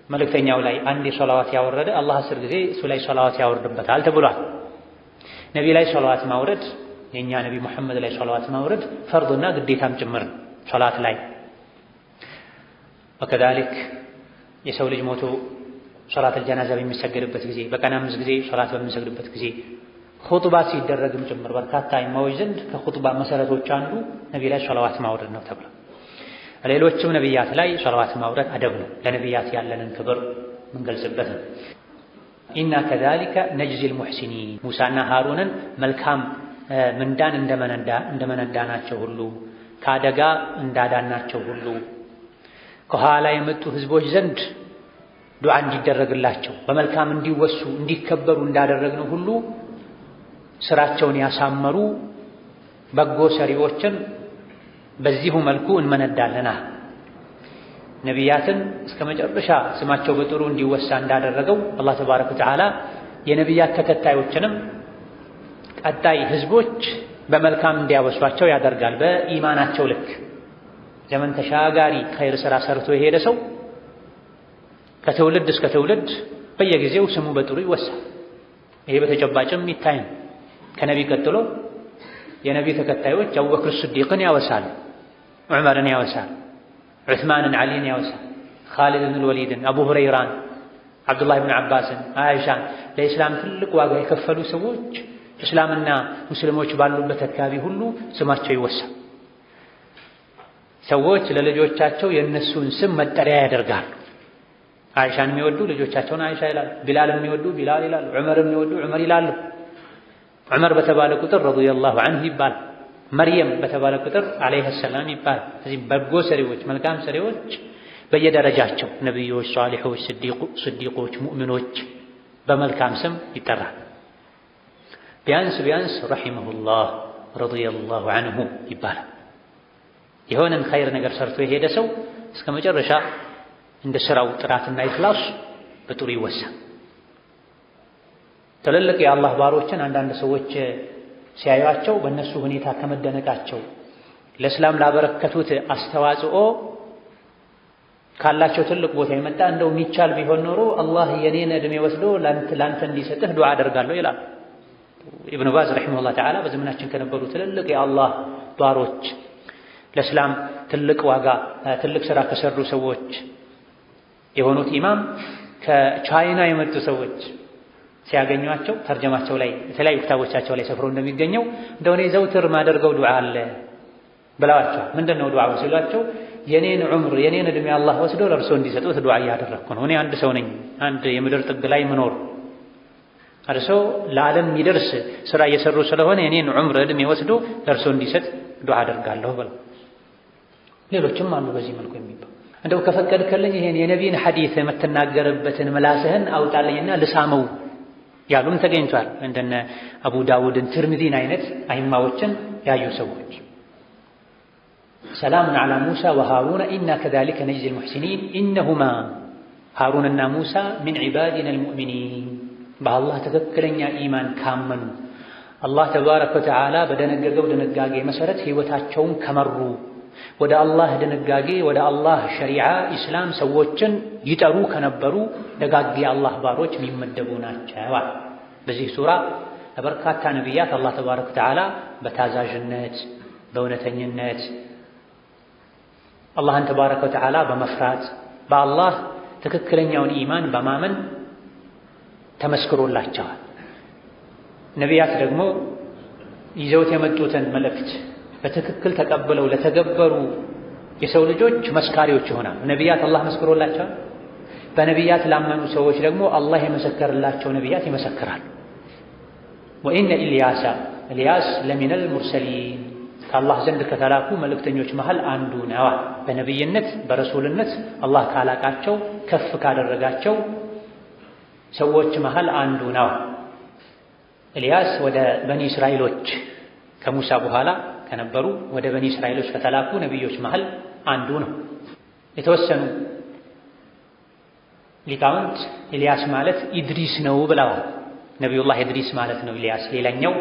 መልእክተኛው ላይ አንድ ሶላዋት ያወረደ አላህ 10 ጊዜ እሱ ላይ ሶላዋት ያወርድበታል ተብሏል። ነቢ ላይ ሶላዋት ማውረድ የኛ ነቢ መሐመድ ላይ ሶላዋት ማውረድ ፈርድና ግዴታም ጭምር ሶላት ላይ ወከዛሊክ የሰው ልጅ ሞቶ ሶላተል ጀናዛ በሚሰገድበት ጊዜ በቀን 5 ጊዜ ሶላት በሚሰግድበት ጊዜ ኹጥባ ሲደረግም ጭምር በርካታ ኢማሞች ዘንድ ከኹጥባ መሰረቶች አንዱ ነቢ ላይ ሶላዋት ማውረድ ነው ተብሏል። ሌሎችም ነቢያት ላይ ሶላዋት ማውረድ አደብ ነው። ለነቢያት ያለንን ክብር ምንገልጽበት ነው። ኢና ከዛሊከ ነጅዚል ሙሕሲኒን ሙሳና ሃሩንን መልካም ምንዳን እንደመነዳናቸው ሁሉ ከአደጋ እንዳዳናቸው ሁሉ ከኋላ የመጡ ህዝቦች ዘንድ ዱዓ እንዲደረግላቸው በመልካም እንዲወሱ እንዲከበሩ እንዳደረግነው ሁሉ ስራቸውን ያሳመሩ በጎ ሰሪዎችን በዚሁ መልኩ እንመነዳለና ነቢያትን እስከ መጨረሻ ስማቸው በጥሩ እንዲወሳ እንዳደረገው አላህ ተባረከ ወተዓላ የነቢያት ተከታዮችንም ቀጣይ ህዝቦች በመልካም እንዲያወሷቸው ያደርጋል። በኢማናቸው ልክ ዘመን ተሻጋሪ ኸይር ስራ ሰርቶ የሄደ ሰው ከትውልድ እስከ ትውልድ በየጊዜው ስሙ በጥሩ ይወሳል። ይሄ በተጨባጭም ይታይ ነው። ከነቢ ቀጥሎ የነቢ ተከታዮች አቡበክር ስዲቅን ያወሳል፣ ዑመርን ያወሳል፣ ዑስማንን፣ ዓሊን ያወሳል፣ ኻሊድን ወሊድን፣ አቡ ሁረይራን፣ አብዱላህ ብን ዓባስን፣ አይሻን ለኢስላም ትልቅ ዋጋ የከፈሉ ሰዎች እስላምና ሙስሊሞች ባሉበት አካባቢ ሁሉ ስማቸው ይወሳል። ሰዎች ለልጆቻቸው የእነሱን ስም መጠሪያ ያደርጋሉ። አይሻን የሚወዱ ልጆቻቸውን አይሻ ይላሉ፣ ቢላልን የሚወዱ ቢላል ይላሉ፣ ዑመርን የሚወዱ ዑመር ይላሉ። ዑመር በተባለ ቁጥር ረዲየላሁ ዐንሁ ይባላል። መርየም በተባለ ቁጥር ዐለይሃ ሰላም ይባላል። ስለዚህ በጎ ሰሪዎች መልካም ሰሪዎች በየደረጃቸው ነብዮች፣ ሷሊሖች፣ ስዲቆች፣ ሙእሚኖች በመልካም ስም ይጠራል። ቢያንስ ረሒመሁላህ ረዲየላሁ ዐንሁ ይባላል። የሆነን ኸይር ነገር ሰርቶ የሄደ ሰው እስከ መጨረሻ እንደ ስራው ጥራትና ኢኽላስ በጥሩ ይወሳል። ትልልቅ የአላህ ባሮችን አንዳንድ ሰዎች ሲያዩአቸው በእነሱ ሁኔታ ከመደነቃቸው ለእስላም ላበረከቱት አስተዋጽኦ ካላቸው ትልቅ ቦታ የመጣ እንደው የሚቻል ቢሆን ኖሮ አላህ የኔን ዕድሜ ወስዶ ላንተ እንዲሰጥህ ዱዓ አደርጋለሁ ይላል። ኢብኑ ባዝ ረሒመሁላህ ተዓላ በዘመናችን ከነበሩ ትልልቅ የአላህ ባሮች ለእስላም ትልቅ ዋጋ ትልቅ ሥራ ከሰሩ ሰዎች የሆኑት ኢማም ከቻይና የመጡ ሰዎች ሲያገኟቸው ተርጀማቸው ላይ የተለያዩ ክታቦቻቸው ላይ ሰፍሮ እንደሚገኘው እንደሆነ ዘውትር ማደርገው ዱዓ አለ ብለዋቸዋል። ምንድነው ዱዓው ሲሏቸው የኔን ዑምር የኔን እድሜ አላህ ወስዶ ለእርሶ እንዲሰጡት ዱዓ እያደረግኩ ነው። እኔ አንድ ሰው ነኝ፣ አንድ የምድር ጥግ ላይ ምኖር፣ እርሶ ለዓለም የሚደርስ ሥራ እየሰሩ ስለሆነ የኔን ዑምር እድሜ ወስዶ ለእርሶ እንዲሰጥ ዱዓ አደርጋለሁ ብለው። ሌሎችም አሉ በዚህ መልኩ የሚባል እንደው ከፈቀድከልኝ ይሄን የነቢይን ሐዲስ የምትናገርበትን ምላስህን አውጣልኝና ልሳመው ያሉም ተገኝቷል። እንደነ አቡ ዳውድን ትርሚዚን አይነት አይማዎችን ያዩ ሰዎች ሰላሙን ዐላ ሙሳ ወሃሩነ ኢና ከዛሊከ ነጅዚል ሙሕሲኒን ኢነሁማ ሃሩንና ሙሳ ሚን ዒባዲና አልሙእሚኒን በአላህ ትክክለኛ ኢማን ካመኑ አላህ ተባረከ ወተዓላ በደነገገው ድንጋጌ መሰረት ሕይወታቸውን ከመሩ ወደ አላህ ድንጋጌ ወደ አላህ ሸሪዓ ኢስላም ሰዎችን ይጠሩ ከነበሩ ደጋግ የአላህ ባሮች የሚመደቡ ናቸው። በዚህ ሱራ በርካታ ነቢያት አላህ ተባረከ ወተዓላ በታዛዥነት በእውነተኝነት አላህን ተባረከ ወተዓላ በመፍራት በአላህ ትክክለኛውን ኢማን በማመን ተመስክሮላቸዋል። ነቢያት ደግሞ ይዘውት የመጡትን መልእክት በትክክል ተቀብለው ለተገበሩ የሰው ልጆች መስካሪዎች ይሆናሉ። ነቢያት አላህ መስክሮላቸዋል። በነቢያት ላመኑ ሰዎች ደግሞ አላህ የመሰከረላቸው ነቢያት ይመሰክራሉ። ወኢነ ኢልያስ ለሚነል ሙርሰሊን ከአላህ ዘንድ ከተላኩ መልእክተኞች መሃል አንዱ ነው። በነቢይነት በረሱልነት አላህ ካላቃቸው ከፍ ካደረጋቸው ሰዎች መሃል አንዱ ነው። ኢልያስ ወደ በኒ እስራኤሎች ከሙሳ በኋላ ከነበሩ ወደ በኒ እስራኤሎች ከተላኩ ነቢዮች መሃል አንዱ ነው። የተወሰኑ ሊቃውንት ኢልያስ ማለት ኢድሪስ ነው ብለዋል። ነቢዩላህ ኢድሪስ ማለት ነው ኢልያስ፣ ሌላኛው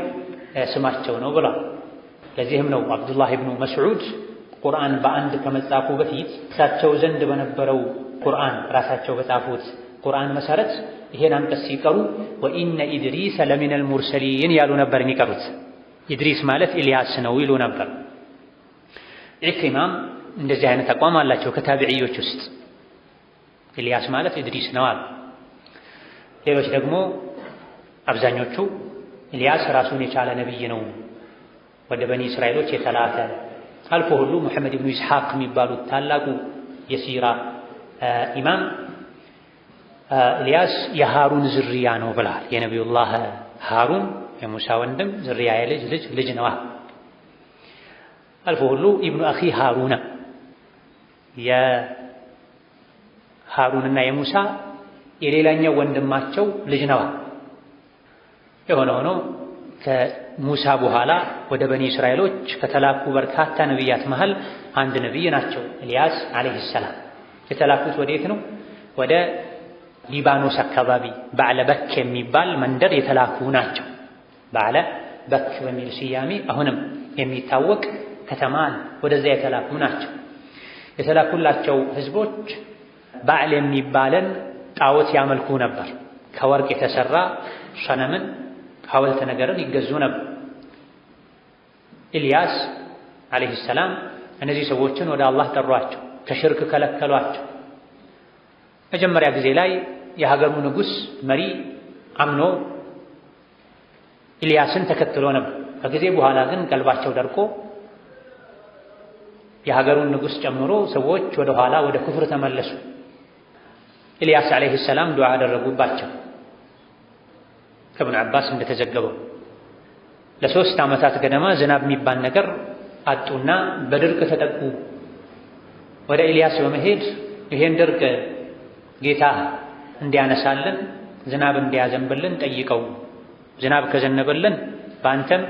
ስማቸው ነው ብለዋል። ለዚህም ነው አብዱላህ ኢብኑ መስዑድ ቁርአን በአንድ ከመጻፉ በፊት እሳቸው ዘንድ በነበረው ቁርአን ራሳቸው በጻፉት ቁርአን መሰረት ይሄን አንቀጽ ሲቀሩ ወኢነ ኢድሪስ ለሚነል ሙርሰሊን ያሉ ነበር የሚቀሩት። ኢድሪስ ማለት ኢልያስ ነው ይሉ ነበር። ኢክሪማም እንደዚህ አይነት አቋም አላቸው ከታቢዒዎች ውስጥ ኢልያስ ማለት ኢድሪስ ነው አሉ። ሌሎች ደግሞ አብዛኞቹ ኢልያስ ራሱን የቻለ ነቢይ ነው ወደ በኒ እስራኤሎች የተላከ አልፎ ሁሉ ሙሐመድ ኢብኑ ኢስሐቅ የሚባሉት ታላቁ የሲራ ኢማም ኢልያስ የሃሩን ዝርያ ነው ብለዋል። የነቢዩላህ ሃሩን የሙሳ ወንድም ዝርያ ልጅ ነው። አልፎ ሁሉ ኢብኑ አኺ ሃሩና የሃሩንና የሙሳ የሌላኛው ወንድማቸው ልጅ ነው። የሆነ ሆኖ ከሙሳ በኋላ ወደ በኒ እስራኤሎች ከተላኩ በርካታ ነቢያት መሃል አንድ ነቢይ ናቸው ኢልያስ ዓለይሂ ሰላም። የተላኩት ወዴት ነው? ወደ ሊባኖስ አካባቢ ባዕለ በክ የሚባል መንደር የተላኩ ናቸው። ባዕለ በክ በሚል ስያሜ አሁንም የሚታወቅ ከተማ ወደዚያ የተላኩ ናቸው። የተላኩላቸው ህዝቦች ባዕል የሚባለን ጣዖት ያመልኩ ነበር። ከወርቅ የተሰራ ሰነምን ሐውልት ነገርን ይገዙ ነበር። ኢልያስ ዓለይሂ ሰላም እነዚህ ሰዎችን ወደ አላህ ጠሯቸው፣ ከሽርክ ከለከሏቸው። መጀመሪያ ጊዜ ላይ የሀገሩ ንጉሥ መሪ አምኖ ኢልያስን ተከትሎ ነበር። ከጊዜ በኋላ ግን ቀልባቸው ደርቆ የሀገሩን ንጉሥ ጨምሮ ሰዎች ወደ ኋላ ወደ ኩፍር ተመለሱ። ኢልያስ ዓለይሂ ሰላም ዱዓ አደረጉባቸው። ከኢብኑ ዓባስ እንደተዘገበው ለ3 ዓመታት ገደማ ዝናብ የሚባል ነገር አጡና በድርቅ ተጠቁ። ወደ ኢልያስ በመሄድ ይሄን ድርቅ ጌታ እንዲያነሳልን ዝናብ እንዲያዘንብልን ጠይቀው፣ ዝናብ ከዘነበልን በአንተም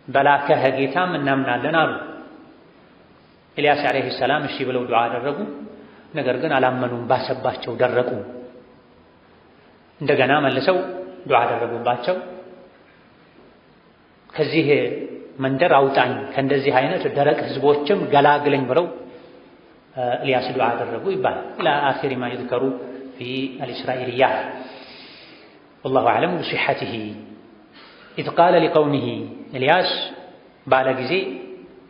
በላከህ ጌታም እናምናለን አሉ። ኢልያስ ዓለይሂ ሰላም እሺ ብለው ዱዓ አደረጉ። ነገር ግን አላመኑም፣ ባሰባቸው፣ ደረቁ። እንደገና መልሰው ዱዓ አደረጉባቸው። ከዚህ መንደር አውጣኝ፣ ከእንደዚህ አይነት ደረቅ ህዝቦችም ገላግለኝ ብለው ኢልያስ ዱዓ አደረጉ ይባላል። ኢላ አኺሪ ማ ይዝከሩ ፊ አልእስራኢልያት ወላሁ አዕለም ቢሲሐቲሂ። ኢዝ ቃለ ሊቀውሚሂ ኢልያስ ባለ ጊዜ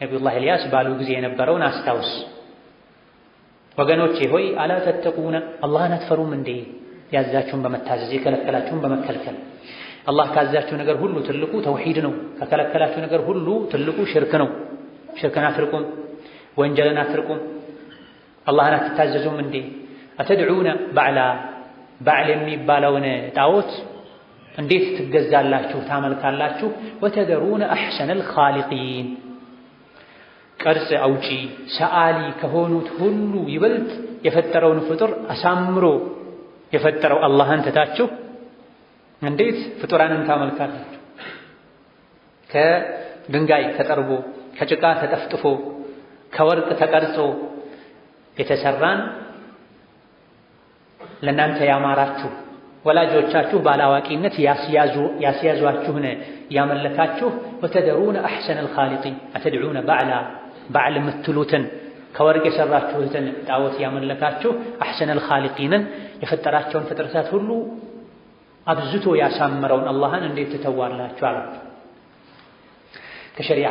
ነቢዩላህ ኢልያስ ባሉ ጊዜ የነበረውን አስታውስ። ወገኖቼ ሆይ አላ ተተቁነ አላህን አትፈሩም እንዴ? ያዛችሁን በመታዘዝ የከለከላችሁን በመከልከል። አላህ ካዛችሁ ነገር ሁሉ ትልቁ ተውሂድ ነው። ከከለከላችሁ ነገር ሁሉ ትልቁ ሽርክ ነው። ሽርክን አትርቁም፣ ወንጀልን አትርቁም። አላህን አትታዘዙም እንዴ? አተድዑነ ባዕላ ባዕል የሚባለውን ጣዖት እንዴት ትገዛላችሁ ታመልካላችሁ? ወተደሩነ አሕሰነል ኻሊቂን ቅርጽ አውጪ ሰዓሊ ከሆኑት ሁሉ ይበልጥ የፈጠረውን ፍጡር አሳምሮ የፈጠረው አላህን ትታችሁ እንዴት ፍጡራንን ታመልካላችሁ? ከድንጋይ ተጠርቦ ከጭቃ ተጠፍጥፎ ከወርቅ ተቀርጾ የተሰራን ለእናንተ ያማራችሁ ወላጆቻችሁ ባላዋቂነት ያስያዟችሁን ያመለካችሁ ወተደሩነ አሕሰነል ኻሊቂን አተድዑነ ባዕላ ባዕል የምትሉትን ከወርቅ የሰራችሁትን ጣዖት ያመለካችሁ አሕሰነል ኻሊቂንን የፈጠራቸውን ፍጥረታት ሁሉ አብዝቶ ያሳመረውን አላህን እንዴት ትተዋላችሁ አላቸው። ከሸሪዓ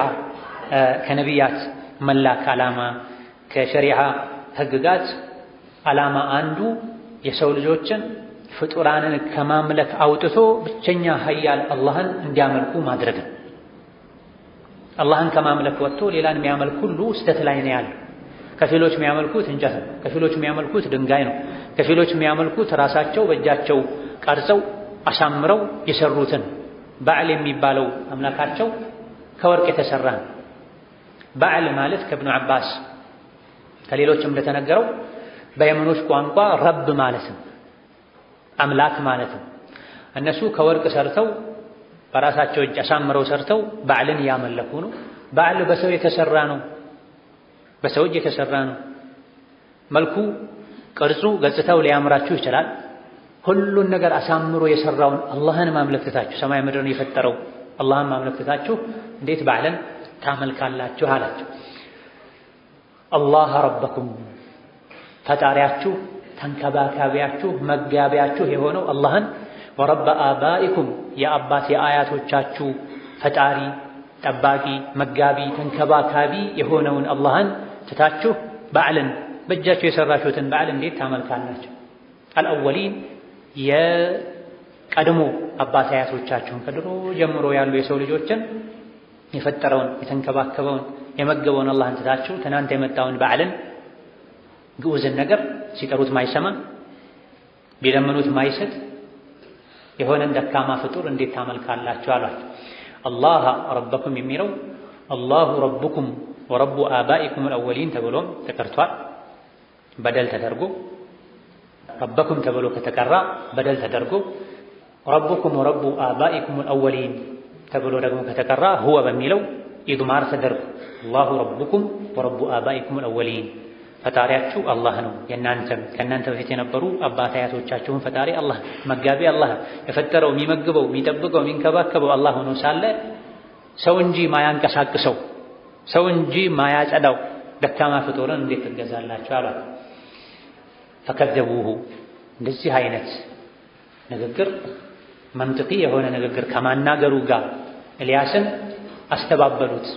ከነቢያት መላክ ዓላማ ከሸሪዓ ሕግጋት ዓላማ አንዱ የሰው ልጆችን ፍጡራንን ከማምለክ አውጥቶ ብቸኛ ኃያል አላህን እንዲያመልኩ ማድረግ ነው። አላህን ከማምለክ ወጥቶ ሌላን የሚያመልክ ሁሉ ስህተት ላይ ነው ያለው። ከፊሎች የሚያመልኩት እንጨት ነው። ከፊሎች የሚያመልኩት ድንጋይ ነው። ከፊሎች የሚያመልኩት ራሳቸው በእጃቸው ቀርጸው አሳምረው የሰሩትን ባዕል የሚባለው አምላካቸው ከወርቅ የተሰራ ነው። ባዕል ማለት ከኢብኑ ዓባስ ከሌሎችም እንደተነገረው በየመኖች ቋንቋ ረብ ማለት ነው፣ አምላክ ማለት ነው። እነሱ ከወርቅ ሰርተው በራሳቸው እጅ አሳምረው ሰርተው ባዕልን እያመለኩ ነው። ባዕል በሰው የተሰራ ነው፣ በሰው እጅ የተሰራ ነው። መልኩ፣ ቅርጹ፣ ገጽታው ሊያምራችሁ ይችላል። ሁሉን ነገር አሳምሮ የሰራውን አላህን ማምለክ ትታችሁ ሰማይ ምድርን የፈጠረው አላህን ማምለክ ትታችሁ እንዴት ባዕልን ታመልካላችሁ አላቸው። አላህ ረበኩም ፈጣሪያችሁ ተንከባካቢያችሁ መጋቢያችሁ የሆነው አላህን ወረበ አባኢኩም የአባት የአያቶቻችሁ ፈጣሪ ጠባቂ መጋቢ ተንከባካቢ የሆነውን አላህን ትታችሁ ባዕልን በእጃችሁ የሰራችሁትን ባዕል እንዴት ታመልካላችሁ? አልአወሊን የቀድሞ አባት አያቶቻችሁን ከድሮ ጀምሮ ያሉ የሰው ልጆችን የፈጠረውን የተንከባከበውን የመገበውን አላህን ትታችሁ ትናንት የመጣውን ባዕልን ግዑዝን ነገር ሲጠሩት ማይሰማ ቢለምኑት ማይሰጥ የሆነን ደካማ ፍጡር እንዴት ታመልካላችሁ አሏቸው። አላህ ረበኩም የሚለው አላሁ ረቡኩም ወረቡ አባኢኩም አልአወሊን ተብሎም ተቀርቷል። በደል ተደርጎ ረበኩም ተብሎ ከተቀራ በደል ተደርጎ ረቡኩም ወረቡ አባኢኩም አልአወሊን ተብሎ ደግሞ ከተቀራ ሁወ በሚለው ኢድማር ተደርጎ አላሁ ረቡኩም ወረቡ አባኢኩም አልአወሊን ፈጣሪያችሁ አላህ ነው፣ የእናንተም ከእናንተ በፊት የነበሩ አባት አያቶቻችሁን ፈጣሪ አላህ መጋቢ አላህ የፈጠረው የሚመግበው የሚጠብቀው የሚንከባከበው አላህ ሆኖ ሳለ ሰው እንጂ ማያንቀሳቅሰው ሰው እንጂ ማያጸዳው ደካማ ፍጡርን እንዴት ትገዛላችሁ አሏት። ፈከዘቡሁ እንደዚህ አይነት ንግግር መንጥቂ የሆነ ንግግር ከማናገሩ ጋር ኤልያስን አስተባበሉት።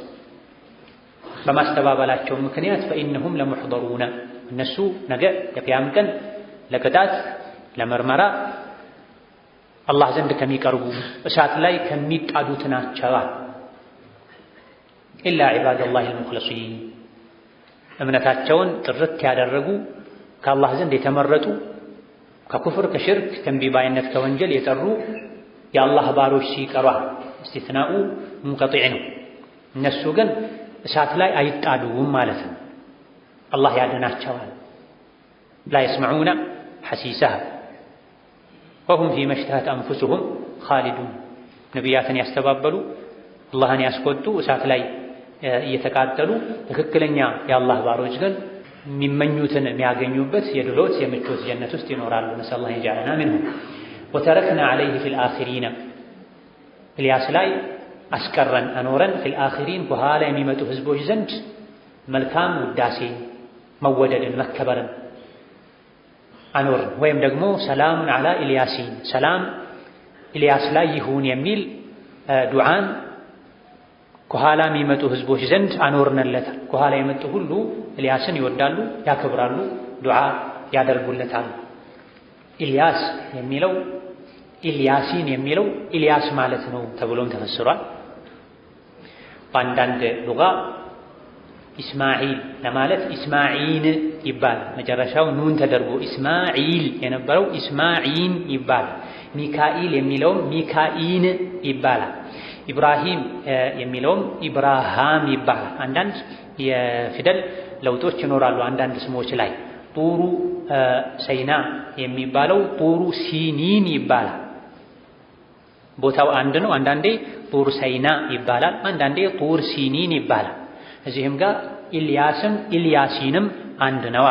በማስተባበላቸው ምክንያት ፈኢነሁም ለሙሕደሩነ እነሱ ነገ የቂያም ቀን ለቅጣት ለምርመራ አላህ ዘንድ ከሚቀርቡ እሳት ላይ ከሚጣዱት ናቸው። ኢላ ዒባደላሂ አልሙኽለሲን እምነታቸውን ጥርት ያደረጉ ከአላህ ዘንድ የተመረጡ ከኩፍር ከሽርክ ከእምቢባይነት ከወንጀል የጠሩ የአላህ ባሮች ሲቀሯ እስቲትናኡ ሙንቀጢዕ ነው። እነሱ ግን እሳት ላይ አይጣዱም ማለት ነው። አላህ ያድናቸዋል። ላ የስመዑነ ሐሲሰሃ ወሁም ፊ መሽተሀት አንፉሱሁም ኻሊዱን ነቢያትን ያስተባበሉ አላህን ያስቆጡ እሳት ላይ እየተቃጠሉ ትክክለኛ የአላህ ባሮች ግን የሚመኙትን የሚያገኙበት የድሎት የምቾት ጀነት ውስጥ ይኖራሉ። ነስአሉላህ የጀዐለና ሚንሁም። ወተረክና ዐለይሂ ፊል አኺሪነ ኢልያስ ላይ አስቀረን አኖረን ፊል አኺሪን በኋላ የሚመጡ ህዝቦች ዘንድ መልካም ውዳሴ መወደድን መከበርን አኖርን። ወይም ደግሞ ሰላሙን ዐላ ኢልያሲን ሰላም ኢልያስ ላይ ይሁን የሚል ዱዓን ከኋላ የሚመጡ ህዝቦች ዘንድ አኖርነለታል። ከኋላ የመጡ ሁሉ ኢልያስን ይወዳሉ፣ ያከብራሉ፣ ዱዓ ያደርጉለታል። ኢልያስ የሚለው ኢልያሲን የሚለው ኢልያስ ማለት ነው ተብሎም ተፈስሯል። በአንዳንድ ሉጋ ኢስማዒል ለማለት ኢስማዒን ይባላል። መጨረሻው ኑን ተደርጎ ኢስማዒል የነበረው ኢስማዒን ይባላል። ሚካኢል የሚለውም ሚካኢን ይባላል። ኢብራሂም የሚለውም ኢብራሃም ይባላል። አንዳንድ የፊደል ለውጦች ይኖራሉ አንዳንድ ስሞች ላይ። ጡሩ ሰይና የሚባለው ጡሩ ሲኒን ይባላል። ቦታው አንድ ነው። አንዳንዴ ጡር ሰይና ይባላል፣ አንዳንዴ ጡር ሲኒን ይባላል። እዚህም ጋር ኢልያስም ኢልያሲንም አንድ ነዋ።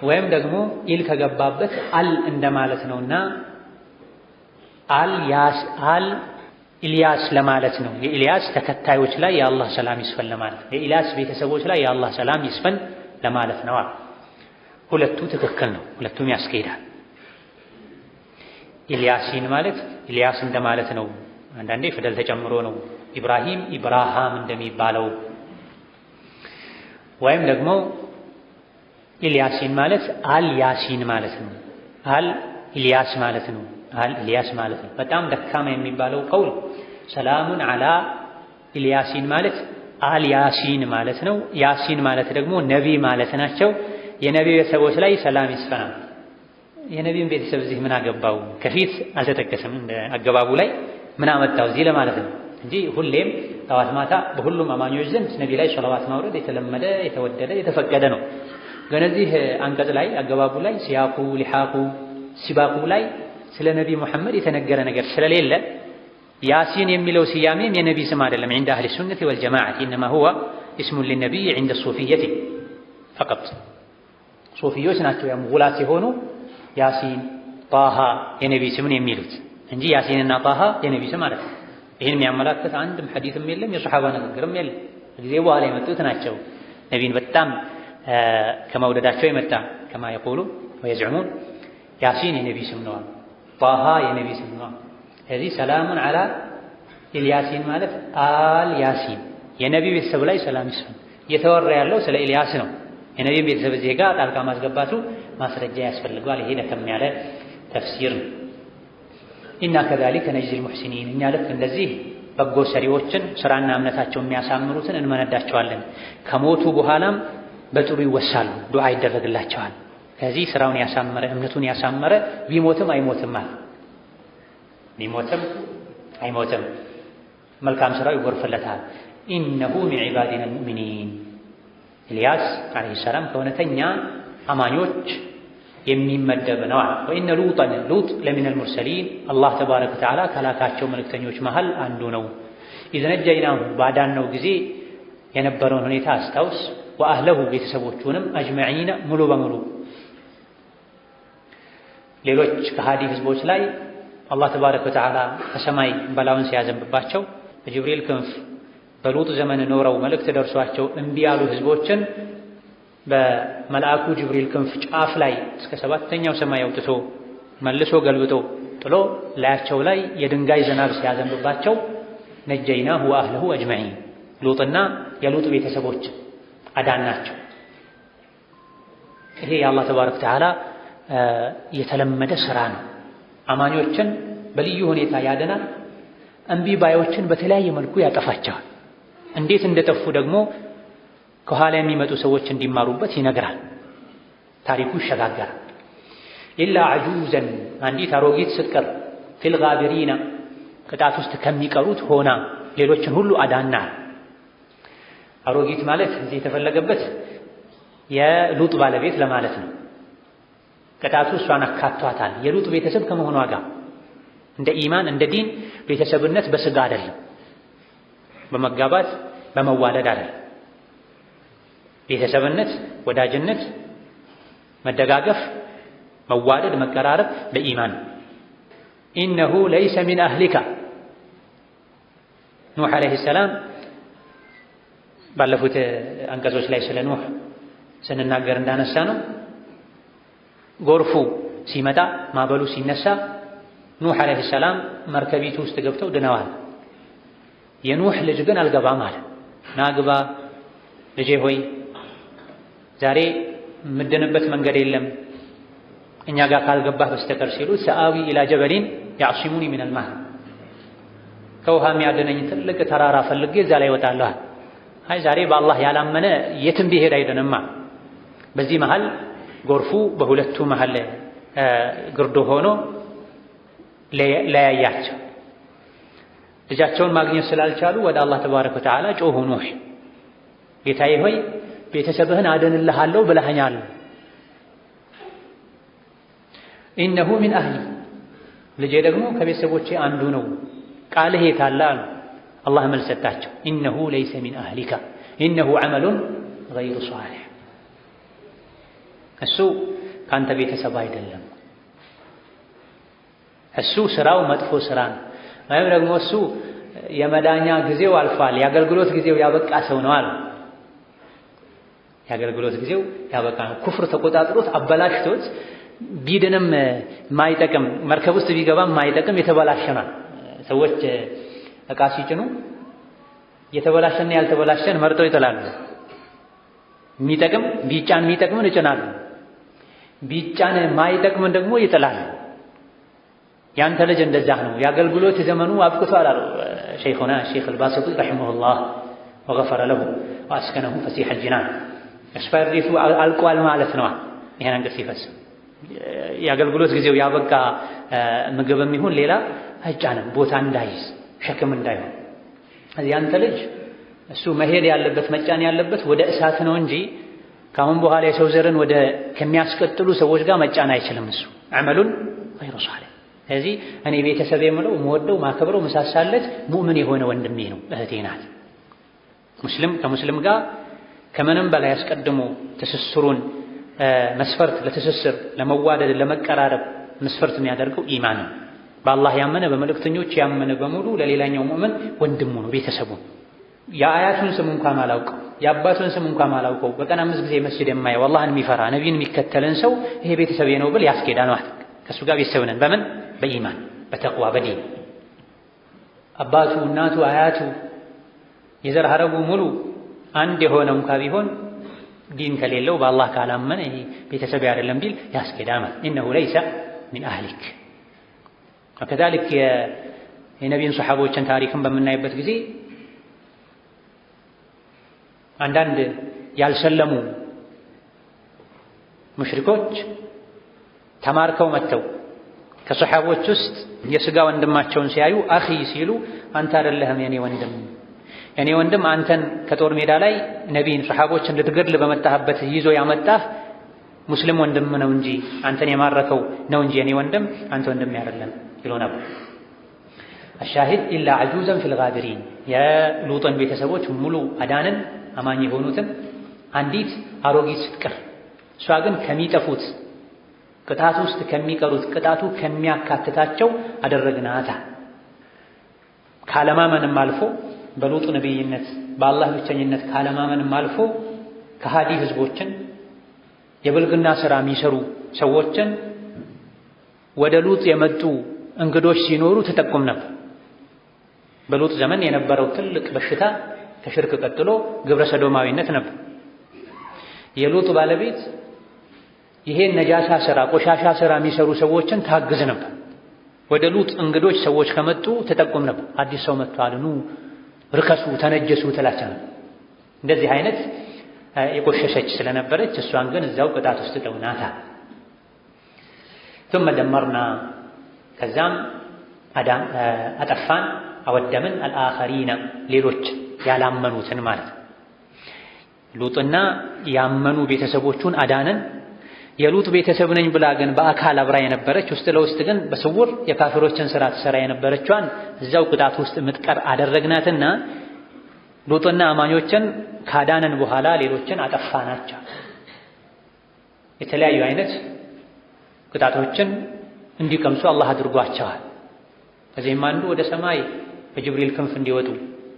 ወይም ደግሞ ኢል ከገባበት አል እንደማለት ነውና አል ኢልያስ ለማለት ነው። የኢልያስ ተከታዮች ላይ የአላህ ሰላም ይስፈን ለማለት ነው። የኢልያስ ቤተሰቦች ላይ የአላህ ሰላም ይስፈን ለማለት ነዋ። ሁለቱ ትክክል ነው፣ ሁለቱም ያስኬዳል። ኢልያሲን ማለት ኢልያስ እንደማለት ነው። አንዳንዴ ፊደል ተጨምሮ ነው ኢብራሂም ኢብራሃም እንደሚባለው። ወይም ደግሞ ኢልያሲን ማለት አል ያሲን ማለት ነው። አል ኢልያስ ማለት ነው። አል ኢልያስ ማለት ነው። በጣም ደካማ የሚባለው ቀውል ሰላሙን አላ ኢልያሲን ማለት አል ያሲን ማለት ነው። ያሲን ማለት ደግሞ ነቢ ማለት ናቸው። የነቢ ቤተሰቦች ላይ ሰላም ይስፈናል። የነቢን ቤተሰብ እዚህ ምን አገባው? ከፊት አልተጠቀሰም። እንደ አገባቡ ላይ ምን አመጣው እዚህ ለማለት ነው እንጂ ሁሌም ጠዋት ማታ በሁሉም አማኞች ዘንድ ነቢ ላይ ሰላዋት ማውረድ የተለመደ የተወደደ የተፈቀደ ነው። ግን እዚህ አንቀጽ ላይ አገባቡ ላይ ሲያቁ ሊሓቁ ሲባቁ ላይ ስለ ነቢ ሙሐመድ የተነገረ ነገር ስለሌለ ያሲን የሚለው ስያሜም የነቢ ስም አይደለም። عند اهل السنه والجماعه انما هو اسم للنبي عند الصوفيه فقط። ሶፊዮች ናቸው ያሙላስ የሆኑ ያሲን ጣሃ የነቢ ስምን የሚሉት እንጂ ያሲንና ጣሃ የነቢ ስም ማለት ነው። ይህን የሚያመላክት አንድም ሐዲስም የለም፣ የሱሐባ ንግግርም የለም። ጊዜ በኋላ የመጡት ናቸው ነቢን በጣም ከመውደዳቸው የመጣ ከማ يقولو ويزعمون ያሲን የነቢ ስም ነው፣ ጣሃ የነቢ ስም ነው። ስለዚህ ሰላሙን አላ ኢልያሲን ማለት አል ያሲን የነቢ ቤተሰብ ላይ ሰላም ይስፈን። እየተወራ ያለው ስለ ኢልያስ ነው። የነቢ ቤተሰብ ዜጋ ጣልቃ ማስገባቱ ማስረጃ ያስፈልገዋል። ይሄ ደከም ያለ ተፍሲር ነው። ኢና ከዛሊከ ነጅዚል ሙሕሲኒን እኛ ልክ እንደዚህ በጎ ሰሪዎችን ስራና እምነታቸውን የሚያሳምሩትን እንመነዳቸዋለን። ከሞቱ በኋላም በጥሩ ይወሳሉ፣ ዱዓ ይደረግላቸዋል። ከዚህ ስራውን ያሳመረ እምነቱን ያሳመረ ቢሞትም አይሞትም ማለት ቢሞትም አይሞትም፣ መልካም ስራው ይጎርፍለታል። ኢነሁ ሚን ዒባዲና አልሙእሚኒን ኢልያስ ዓለይሂ ሰላም ከእውነተኛ አማኞች የሚመደብ ነው። ወኢነ ሉጠን ሉጥ ለሚነል ሙርሰሊን አላህ ተባረከ ወተዓላ ከላካቸው መልእክተኞች መሃል አንዱ ነው። ኢዝ ነጀይናሁ ባዳነው ጊዜ የነበረውን ሁኔታ አስታውስ። ወአህለሁ ቤተሰቦቹንም አጅመዒነ ሙሉ በሙሉ ሌሎች ከሃዲ ህዝቦች ላይ አላህ ተባረከ ወተዓላ ከሰማይ በላውን ሲያዘንብባቸው በጅብሪል ክንፍ በሉጥ ዘመን ኖረው መልእክት ደርሷቸው እምቢ ያሉ ህዝቦችን በመልአኩ ጅብሪል ክንፍ ጫፍ ላይ እስከ 7ኛው ሰማይ አውጥቶ መልሶ ገልብጦ ጥሎ ላያቸው ላይ የድንጋይ ዝናብ ሲያዘንብባቸው ነጀይናሁ ወአህለሁ አጅመዒን ሉጥና የሉጥ ቤተሰቦች አዳናቸው። ይሄ የአላህ ተባረከ ወተዓላ የተለመደ ስራ ነው። አማኞችን በልዩ ሁኔታ ያደናል፣ እምቢ ባዮችን በተለያየ መልኩ ያጠፋቸዋል። እንዴት እንደጠፉ ደግሞ ከኋላ የሚመጡ ሰዎች እንዲማሩበት ይነግራል። ታሪኩ ይሸጋገራል። ኢላ ዐጁዘን አንዲት አሮጊት ስትቀር ፊል ጋቢሪና ቅጣት ውስጥ ከሚቀሩት ሆና ሌሎችን ሁሉ አዳና። አሮጊት ማለት እዚህ የተፈለገበት የሉጥ ባለቤት ለማለት ነው። ቅጣቱ እሷን አካቷታል። የሉጥ ቤተሰብ ከመሆኗ ጋር እንደ ኢማን እንደ ዲን ቤተሰብነት በስጋ አይደለም፣ በመጋባት በመዋለድ አይደለም። ቤተሰብነት፣ ወዳጅነት፣ መደጋገፍ፣ መዋደድ፣ መቀራረብ በኢማን። ኢነሁ ለይሰ ሚን አህሊካ ኑህ ዓለይሂ ሰላም ባለፉት አንቀጾች ላይ ስለ ኑህ ስንናገር እንዳነሳ ነው ጎርፉ ሲመጣ ማዕበሉ ሲነሳ ኑህ አለይሂ ሰላም መርከቢቱ ውስጥ ገብተው ድነዋል። የኑህ ልጅ ግን አልገባም አለ። ናግባ ልጄ ሆይ ዛሬ የምድንበት መንገድ የለም እኛ ጋር ካልገባህ በስተቀር ሲሉት ሰአዊ ኢላ ጀበሊን ያዕሲሙኒ ሚነል ማእ ከውሃ የሚያድነኝ ትልቅ ተራራ ፈልጌ እዛ ላይ እወጣለሁ። አይ ዛሬ በአላህ ያላመነ የትም ቢሄድ አይደንማ። በዚህ መሃል ጎርፉ በሁለቱ መሃል ግርዶ ሆኖ ለያያቸው። ልጃቸውን ማግኘት ስላልቻሉ ወደ አላህ ተባረከ ወተዓላ ጮኹ። ኑህ ጌታዬ ሆይ ቤተሰብህን አድንልሃለሁ ብለኸኛል። ኢነሁ ሚን አህሊ ልጄ ደግሞ ከቤተሰቦቼ አንዱ ነው፣ ቃልህ የት አለ አሉ። አላህ መልስ ሰጣቸው። ኢነሁ ለይሰ ሚን አህሊካ ኢነሁ ዐመሉን ገይሩ ሷሊሕ እሱ ካንተ ቤተሰብ አይደለም፣ እሱ ስራው መጥፎ ስራ ነው፣ ወይም ደግሞ እሱ የመዳኛ ጊዜው አልፏል፣ የአገልግሎት ጊዜው ያበቃ ሰው ነው አሉ። የአገልግሎት ጊዜው ያበቃ ነው። ኩፍር ተቆጣጥሮት አበላሽቶት ቢድንም ማይጠቅም መርከብ ውስጥ ቢገባም ማይጠቅም የተበላሸ ነው። ሰዎች ዕቃ ሲጭኑ የተበላሸና ያልተበላሸን መርጠው ይጥላሉ። የሚጠቅም ቢጫን የሚጠቅምን ይጭናሉ፣ ቢጫን ማይጠቅምን ደግሞ ይጥላሉ። ያንተ ልጅ እንደዛ ነው፣ የአገልግሎት ዘመኑ አብቅቷል አሉ ሸይኹና ሼኽ አልባሲጢ ረሒመሁላህ ወገፈረ ለሁ ወአስከነሁ ፈሲሐ አልጂናን። ኤክስፓየርዴቱ አልቋል ማለት ነው። ይሄን አንቀጽ ሲፈጽም የአገልግሎት ጊዜው ያበቃ ምግብም ይሁን ሌላ አይጫንም፣ ቦታ እንዳይዝ ሸክም እንዳይሆን። ያንተ ልጅ እሱ መሄድ ያለበት መጫን ያለበት ወደ እሳት ነው እንጂ ካሁን በኋላ የሰው ዘርን ወደ ከሚያስቀጥሉ ሰዎች ጋር መጫን አይችልም። እሱ ዐመሉን ገይሩ ሷሊሕ። ስለዚህ እኔ ቤተሰብ የምለው መወደው ማከብረው መሳሳለት ሙእምን የሆነ ወንድሜ ነው፣ እህቴ ናት። ሙስሊም ከሙስሊም ጋር ከምንም በላይ አስቀድሞ ትስስሩን መስፈርት ለትስስር ለመዋደድ ለመቀራረብ መስፈርት የሚያደርገው ኢማን ነው። በአላህ ያመነ በመልእክተኞች ያመነ በሙሉ ለሌላኛው ሙእምን ወንድሙ ነው፣ ቤተሰቡ። የአያቱን ስም እንኳን አላውቀው የአባቱን ስም እንኳን አላውቀው በቀን 5 ጊዜ መስጂድ የማየው አላህን የሚፈራ ነቢይን የሚከተልን ሰው ይሄ ቤተሰቤ ነው ብል ያስኬዳል ማለት ከእሱ ጋር ቤተሰብ ነን። በምን በኢማን በተቅዋ በዲን። አባቱ እናቱ አያቱ የዘር ሐረጉ ሙሉ አንድ የሆነ እንኳ ቢሆን ዲን ከሌለው በአላህ ካላመነ ይሄ ቤተሰብ አይደለም ቢል ያስኬዳል ማለት ኢነሁ ለይሰ ሚን አህሊክ። ወከዛሊክ የነቢይን ሰሓቦችን ታሪክን በምናይበት ጊዜ አንዳንድ ያልሰለሙ ሙሽሪኮች ተማርከው መጥተው ከሰሓቦች ውስጥ የሥጋ ወንድማቸውን ሲያዩ አኺ ሲሉ አንተ አይደለህም የኔ ወንድም አንተን ከጦር ሜዳ ላይ ነቢይን ሰሓቦችን ልትገድል በመጣህበት ይዞ ያመጣህ ሙስሊም ወንድም ነው እንጂ አንተን የማረከው ነው እንጂ የኔ ወንድም አንተ ወንድም አይደለም ይሉ ነበር። አሻሂድ ኢላ ዐጁዘን ፊል ጋቢሪን የሉጥን ቤተሰቦች ሙሉ አዳንን አማኝ የሆኑትን አንዲት አሮጊት ስትቀር እሷ ግን ከሚጠፉት ቅጣት ውስጥ ከሚቀሩት ቅጣቱ ከሚያካትታቸው አደረግናታ። ካለማመንም አልፎ በሉጥ ነቢይነት በአላህ ብቸኝነት ካለማመንም አልፎ ከሃዲ ህዝቦችን የብልግና ሥራ የሚሰሩ ሰዎችን ወደ ሉጥ የመጡ እንግዶች ሲኖሩ ትጠቁም ነበር። በሉጥ ዘመን የነበረው ትልቅ በሽታ ከሽርክ ቀጥሎ ግብረ ሰዶማዊነት ነበር። የሉጥ ባለቤት ይሄን ነጃሳ ሥራ ቆሻሻ ሥራ የሚሰሩ ሰዎችን ታግዝ ነበር። ወደ ሉጥ እንግዶች ሰዎች ከመጡ ትጠቁም ነበር። አዲስ ሰው መጥቷል ኑ ርከሱ ተነጀሱ ትላቸው ነበር። እንደዚህ አይነት የቆሸሸች ስለነበረች እሷን ግን እዛው ቅጣት ውስጥ ተውናታ። ثم دمرنا ከዛም አጠፋን አወደምን አልአኸሪና ሌሎች ያላመኑትን ማለት ሉጥና ያመኑ ቤተሰቦቹን አዳነን። የሉጥ ቤተሰብ ነኝ ብላ ግን በአካል አብራ የነበረች ውስጥ ለውስጥ ግን በስውር የካፊሮችን ሥራ ትሰራ የነበረችዋን እዛው ቅጣት ውስጥ ምትቀር አደረግናትና ሉጥና አማኞችን ካዳነን በኋላ ሌሎችን አጠፋናቸው። የተለያዩ አይነት ቅጣቶችን እንዲቀምሱ አላህ አድርጓቸዋል። ከዚህም አንዱ ወደ ሰማይ በጅብሪል ክንፍ እንዲወጡ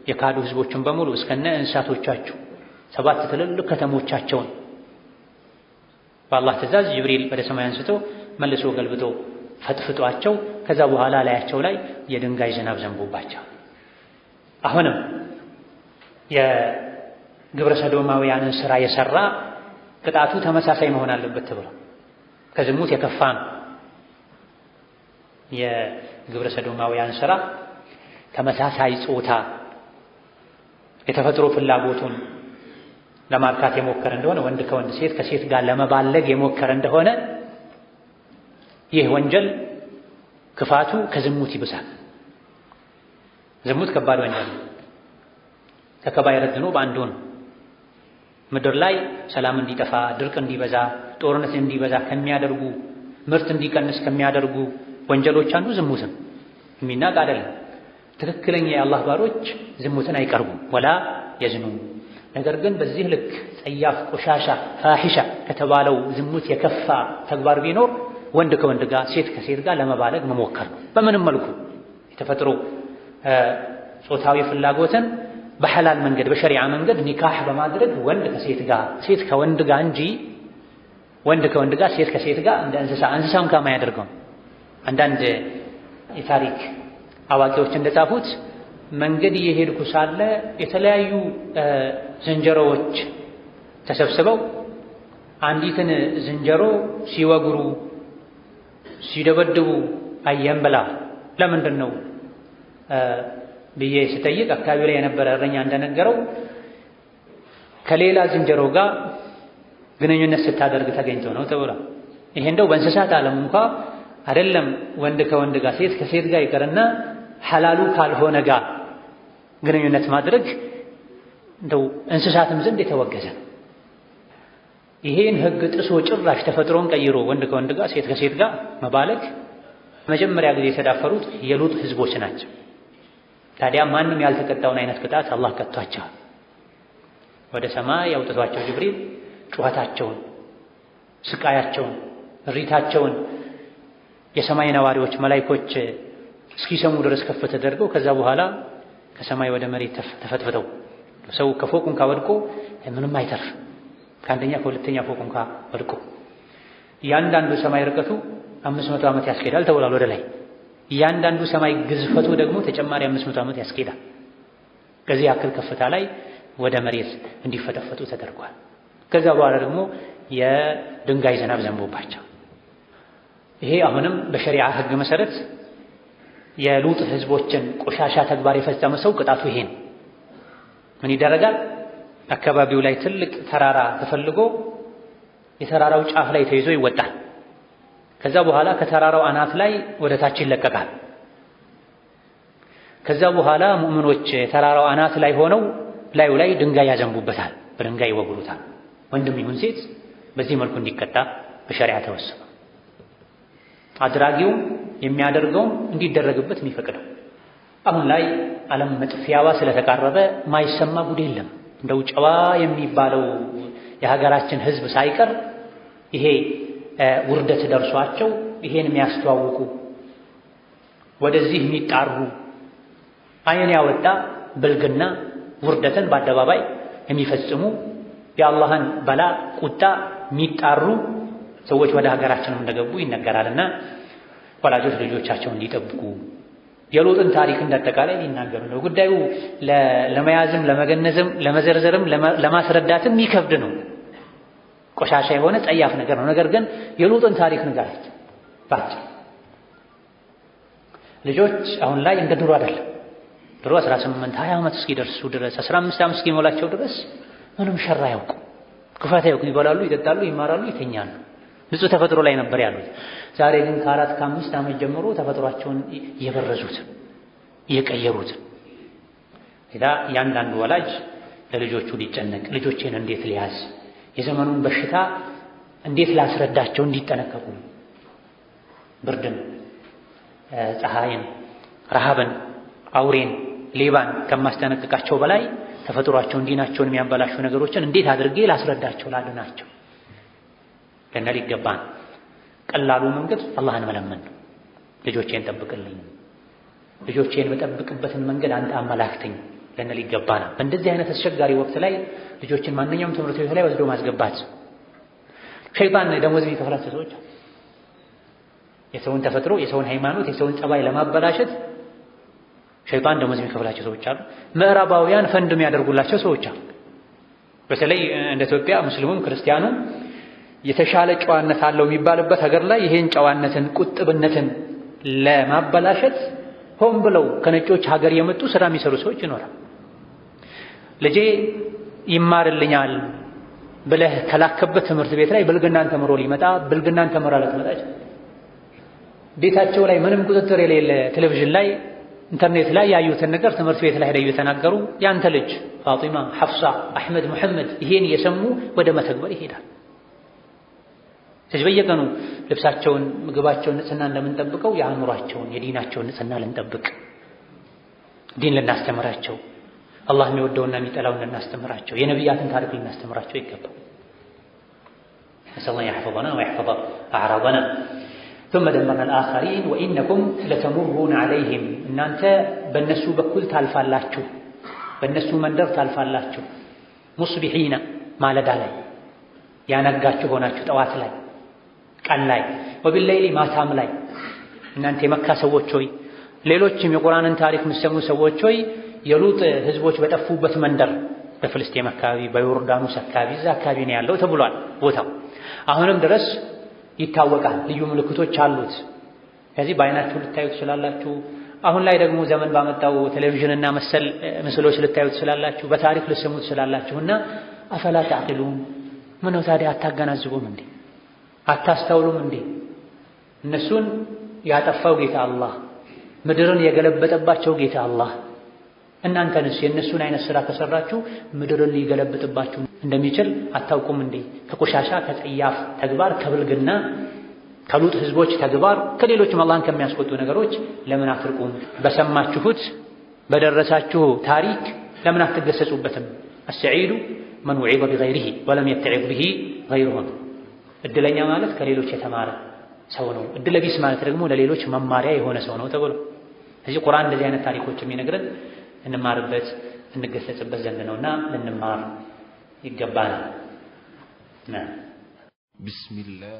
የካዱ ህዝቦችን በሙሉ እስከነ እንስሳቶቻቸው 7 ትልልቅ ከተሞቻቸውን በአላህ ትእዛዝ ጅብሪል ወደ ሰማይ አንስቶ መልሶ ገልብጦ ፈጥፍጧቸው ከዛ በኋላ ላያቸው ላይ የድንጋይ ዝናብ ዘንቦባቸው። አሁንም የግብረ ሰዶማውያንን ስራ የሰራ ቅጣቱ ተመሳሳይ መሆን አለበት ተብሎ ከዝሙት የከፋ ነው። የግብረ ሰዶማውያን ስራ ተመሳሳይ ጾታ የተፈጥሮ ፍላጎቱን ለማርካት የሞከረ እንደሆነ ወንድ ከወንድ ሴት ከሴት ጋር ለመባለግ የሞከረ እንደሆነ ይህ ወንጀል ክፋቱ ከዝሙት ይብሳል። ዝሙት ከባድ ወንጀል ነው። ከከባይረ ዝኑብ አንዱ ነው። ምድር ላይ ሰላም እንዲጠፋ፣ ድርቅ እንዲበዛ፣ ጦርነት እንዲበዛ ከሚያደርጉ ምርት እንዲቀንስ ከሚያደርጉ ወንጀሎች አንዱ ዝሙት ነው። የሚናቅ አይደለም። ትክክለኛ የአላህ ባሮች ዝሙትን አይቀርቡም ወላ የዝኑ። ነገር ግን በዚህ ልክ ጸያፍ ቆሻሻ ፋሒሻ ከተባለው ዝሙት የከፋ ተግባር ቢኖር ወንድ ከወንድ ጋር ሴት ከሴት ጋር ለመባለግ መሞከር ነው። በምንም መልኩ የተፈጥሮ ጾታዊ ፍላጎትን በሐላል መንገድ በሸሪዓ መንገድ ኒካህ በማድረግ ወንድ ከሴት ጋር ሴት ከወንድ ጋር እንጂ ወንድ ከወንድ ጋር ሴት ከሴት ጋር እንደ እንስሳም ካማ ያደርገው። አንዳንድ የታሪክ አዋቂዎች እንደጻፉት መንገድ እየሄድኩ ሳለ የተለያዩ ዝንጀሮዎች ተሰብስበው አንዲትን ዝንጀሮ ሲወግሩ ሲደበድቡ አየን ብላ ለምንድን ነው ብዬ ስጠይቅ አካባቢ ላይ የነበረ እረኛ እንደነገረው ከሌላ ዝንጀሮ ጋር ግንኙነት ስታደርግ ተገኝቶ ነው ተብሏል። ይሄ እንደው በእንስሳት ዓለም እንኳ አይደለም ወንድ ከወንድ ጋር ሴት ከሴት ጋር ይቀርና ሐላሉ ካልሆነ ጋር ግንኙነት ማድረግ እንደው እንስሳትም ዘንድ የተወገዘ ነው። ይሄን ህግ ጥሶ ጭራሽ ተፈጥሮን ቀይሮ ወንድ ከወንድ ጋር ሴት ከሴት ጋር መባለግ መጀመሪያ ጊዜ የተዳፈሩት የሉጥ ህዝቦች ናቸው። ታዲያ ማንም ያልተቀጣውን አይነት ቅጣት አላህ ቀጥቷቸዋል። ወደ ሰማይ ያውጥቷቸው ጅብሪል ጩኸታቸውን፣ ስቃያቸውን፣ እሪታቸውን የሰማይ ነዋሪዎች መላኢኮች እስኪሰሙ ድረስ ከፍ ተደርገው ከዛ በኋላ ከሰማይ ወደ መሬት ተፈትፍተው ሰው ከፎቅ እንኳ ወድቆ ምንም አይተርፍ። ከአንደኛ ከሁለተኛ ፎቅ እንኳ ወድቆ እያንዳንዱ ሰማይ ርቀቱ 500 ዓመት ያስኬዳል ተብሏል ወደ ላይ። እያንዳንዱ ሰማይ ግዝፈቱ ደግሞ ተጨማሪ 500 ዓመት ያስኬዳል። ከዚህ ያክል ከፍታ ላይ ወደ መሬት እንዲፈተፈቱ ተደርጓል። ከዛ በኋላ ደግሞ የድንጋይ ዝናብ ዘንቦባቸው። ይሄ አሁንም በሸሪዓ ህግ መሰረት የሉጥ ህዝቦችን ቆሻሻ ተግባር የፈጸመ ሰው ቅጣቱ ይሄ ነው። ምን ይደረጋል? አካባቢው ላይ ትልቅ ተራራ ተፈልጎ የተራራው ጫፍ ላይ ተይዞ ይወጣል። ከዛ በኋላ ከተራራው አናት ላይ ወደ ታች ይለቀቃል። ከዛ በኋላ ሙእሚኖች የተራራው አናት ላይ ሆነው ላዩ ላይ ድንጋይ ያዘንቡበታል፣ በድንጋይ ይወግሩታል። ወንድም ይሁን ሴት በዚህ መልኩ እንዲቀጣ በሸሪዓ ተወሰነ። አድራጊውም የሚያደርገውም እንዲደረግበት የሚፈቅደው። አሁን ላይ ዓለም መጥፊያዋ ስለተቃረበ ማይሰማ ጉድ የለም። እንደው ጨዋ የሚባለው የሀገራችን ህዝብ ሳይቀር ይሄ ውርደት ደርሷቸው ይሄን የሚያስተዋውቁ ወደዚህ የሚጣሩ አይን ያወጣ ብልግና ውርደትን በአደባባይ የሚፈጽሙ የአላህን በላ ቁጣ የሚጣሩ ሰዎች ወደ ሀገራችንም እንደገቡ ይነገራልና ወላጆች ልጆቻቸውን እንዲጠብቁ የሉጥን ታሪክ እንዳጠቃላይ ሊናገሩ ነው። ጉዳዩ ለመያዝም ለመገነዝም ለመዘርዘርም ለማስረዳትም የሚከብድ ነው። ቆሻሻ የሆነ ጸያፍ ነገር ነው። ነገር ግን የሉጥን ታሪክ ንገራቸው ባጭር። ልጆች አሁን ላይ እንደ ድሮ አይደለም። ድሮ 18 20 ዓመት እስኪደርሱ ድረስ 15 ዓመት እስኪሞላቸው ድረስ ምንም ሸራ ያውቁ ክፋት ያውቁ፣ ይበላሉ፣ ይጠጣሉ፣ ይማራሉ፣ ይተኛሉ። ንጹህ ተፈጥሮ ላይ ነበር ያሉት። ዛሬ ግን ከ4 ከ5 ዓመት ጀምሮ ተፈጥሯቸውን እየበረዙት እየቀየሩት። ያንዳንዱ ወላጅ ለልጆቹ ሊጨነቅ ልጆቼን እንዴት ሊያዝ የዘመኑን በሽታ እንዴት ላስረዳቸው እንዲጠነቀቁ ብርድን፣ ፀሐይን፣ ረሃብን፣ አውሬን፣ ሌባን ከማስጠነቅቃቸው በላይ ተፈጥሯቸው እንዲናቸውን የሚያበላሹ ነገሮችን እንዴት አድርጌ ላስረዳቸው ላድናቸው ልንል ይገባን። ቀላሉ መንገድ አላህን መለመን ነው። ልጆቼን ጠብቅልኝ፣ ልጆቼን መጠብቅበትን መንገድ አንተ አመላክተኝ ልንል ይገባናል። በእንደዚህ አይነት አስቸጋሪ ወቅት ላይ ልጆችን ማንኛውም ትምህርት ቤት ላይ ወስዶ ማስገባት ሸይጣን ደሞዝ የሚከፍላቸው ሰዎች የሰውን ተፈጥሮ የሰውን ሃይማኖት የሰውን ጸባይ ለማበላሸት ሸይጣን ደሞዝ የሚከፍላቸው ሰዎች አሉ። ምዕራባውያን ፈንድ የሚያደርጉላቸው ሰዎች አሉ። በተለይ እንደ ኢትዮጵያ ሙስሊሙም ክርስቲያኑም የተሻለ ጨዋነት አለው የሚባልበት ሀገር ላይ ይሄን ጨዋነትን ቁጥብነትን ለማበላሸት ሆን ብለው ከነጮች ሀገር የመጡ ስራ የሚሰሩ ሰዎች ይኖራል። ልጄ ይማርልኛል ብለህ ከላከበት ትምህርት ቤት ላይ ብልግናን ተምሮ ሊመጣ ብልግናን ተምራ ልትመጣች ቤታቸው ላይ ምንም ቁጥጥር የሌለ ቴሌቪዥን ላይ ኢንተርኔት ላይ ያዩትን ነገር ትምህርት ቤት ላይ ሄደው የተናገሩ ያንተ ልጅ ፋጢማ፣ ሐፍሳ፣ አህመድ፣ መሐመድ ይሄን የሰሙ ወደ መተግበር ይሄዳል። ስለዚህ በየቀኑ ልብሳቸውን፣ ምግባቸውን ንጽህና እንደምንጠብቀው የአእምሯቸውን የዲናቸውን ንጽህና ልንጠብቅ ዲን ልናስተምራቸው አላህ የሚወደውና የሚጠላውን ልናስተምራቸው የነቢያትን ታሪክ ልናስተምራቸው ይገባል። ነስአሉላህ يحفظنا ويحفظ أعراضنا ثم دمرنا الآخرين وإنكم لتمرون عليهم እናንተ በእነሱ በኩል ታልፋላችሁ በእነሱ መንደር ታልፋላችሁ ሙስቢሒና ማለዳ ላይ ያነጋችሁ ሆናችሁ ጠዋት ላይ ቀን ላይ ወቢልለይሊ ማታም ላይ እናንተ የመካ ሰዎች ሆይ ሌሎችም የቁርአንን ታሪክ የምትሰሙ ሰዎች ሆይ የሉጥ ህዝቦች በጠፉበት መንደር በፍልስጤም አካባቢ በዮርዳኖስ አካባቢ እዛ አካባቢ ነው ያለው ተብሏል ቦታው አሁንም ድረስ ይታወቃል ልዩ ምልክቶች አሉት ከዚህ በአይናችሁ ልታዩት ትችላላችሁ አሁን ላይ ደግሞ ዘመን ባመጣው ቴሌቪዥንና መሰል ምስሎች ልታዩት ትችላላችሁ በታሪክ ልትሰሙት ትችላላችሁና አፈላ ተዕቂሉን ምነው ታዲያ አታገናዝቡም እንዴ አታስተውሉም እንዴ እነሱን ያጠፋው ጌታ አላህ ምድርን የገለበጠባቸው ጌታ አላህ እናንተንስ የእነሱን አይነት ስራ ከሰራችሁ ምድርን ሊገለብጥባችሁ እንደሚችል አታውቁም እንዴ ከቆሻሻ ከጸያፍ ተግባር ከብልግና ከሉጥ ህዝቦች ተግባር ከሌሎችም አላህን ከሚያስቆጡ ነገሮች ለምን አትርቁም በሰማችሁት በደረሳችሁ ታሪክ ለምን አትገሰጹበትም السعيد من وعظ بغيره ولم يتعظ به غيره እድለኛ ማለት ከሌሎች የተማረ ሰው ነው እድለ ቢስ ማለት ደግሞ ለሌሎች መማሪያ የሆነ ሰው ነው ተብሎ እዚህ ቁርአን እንደዚህ አይነት ታሪኮች የሚነግረን እንማርበት እንገሰጽበት ዘንድ ነውና ልንማር ይገባናል። ቢስሚላህ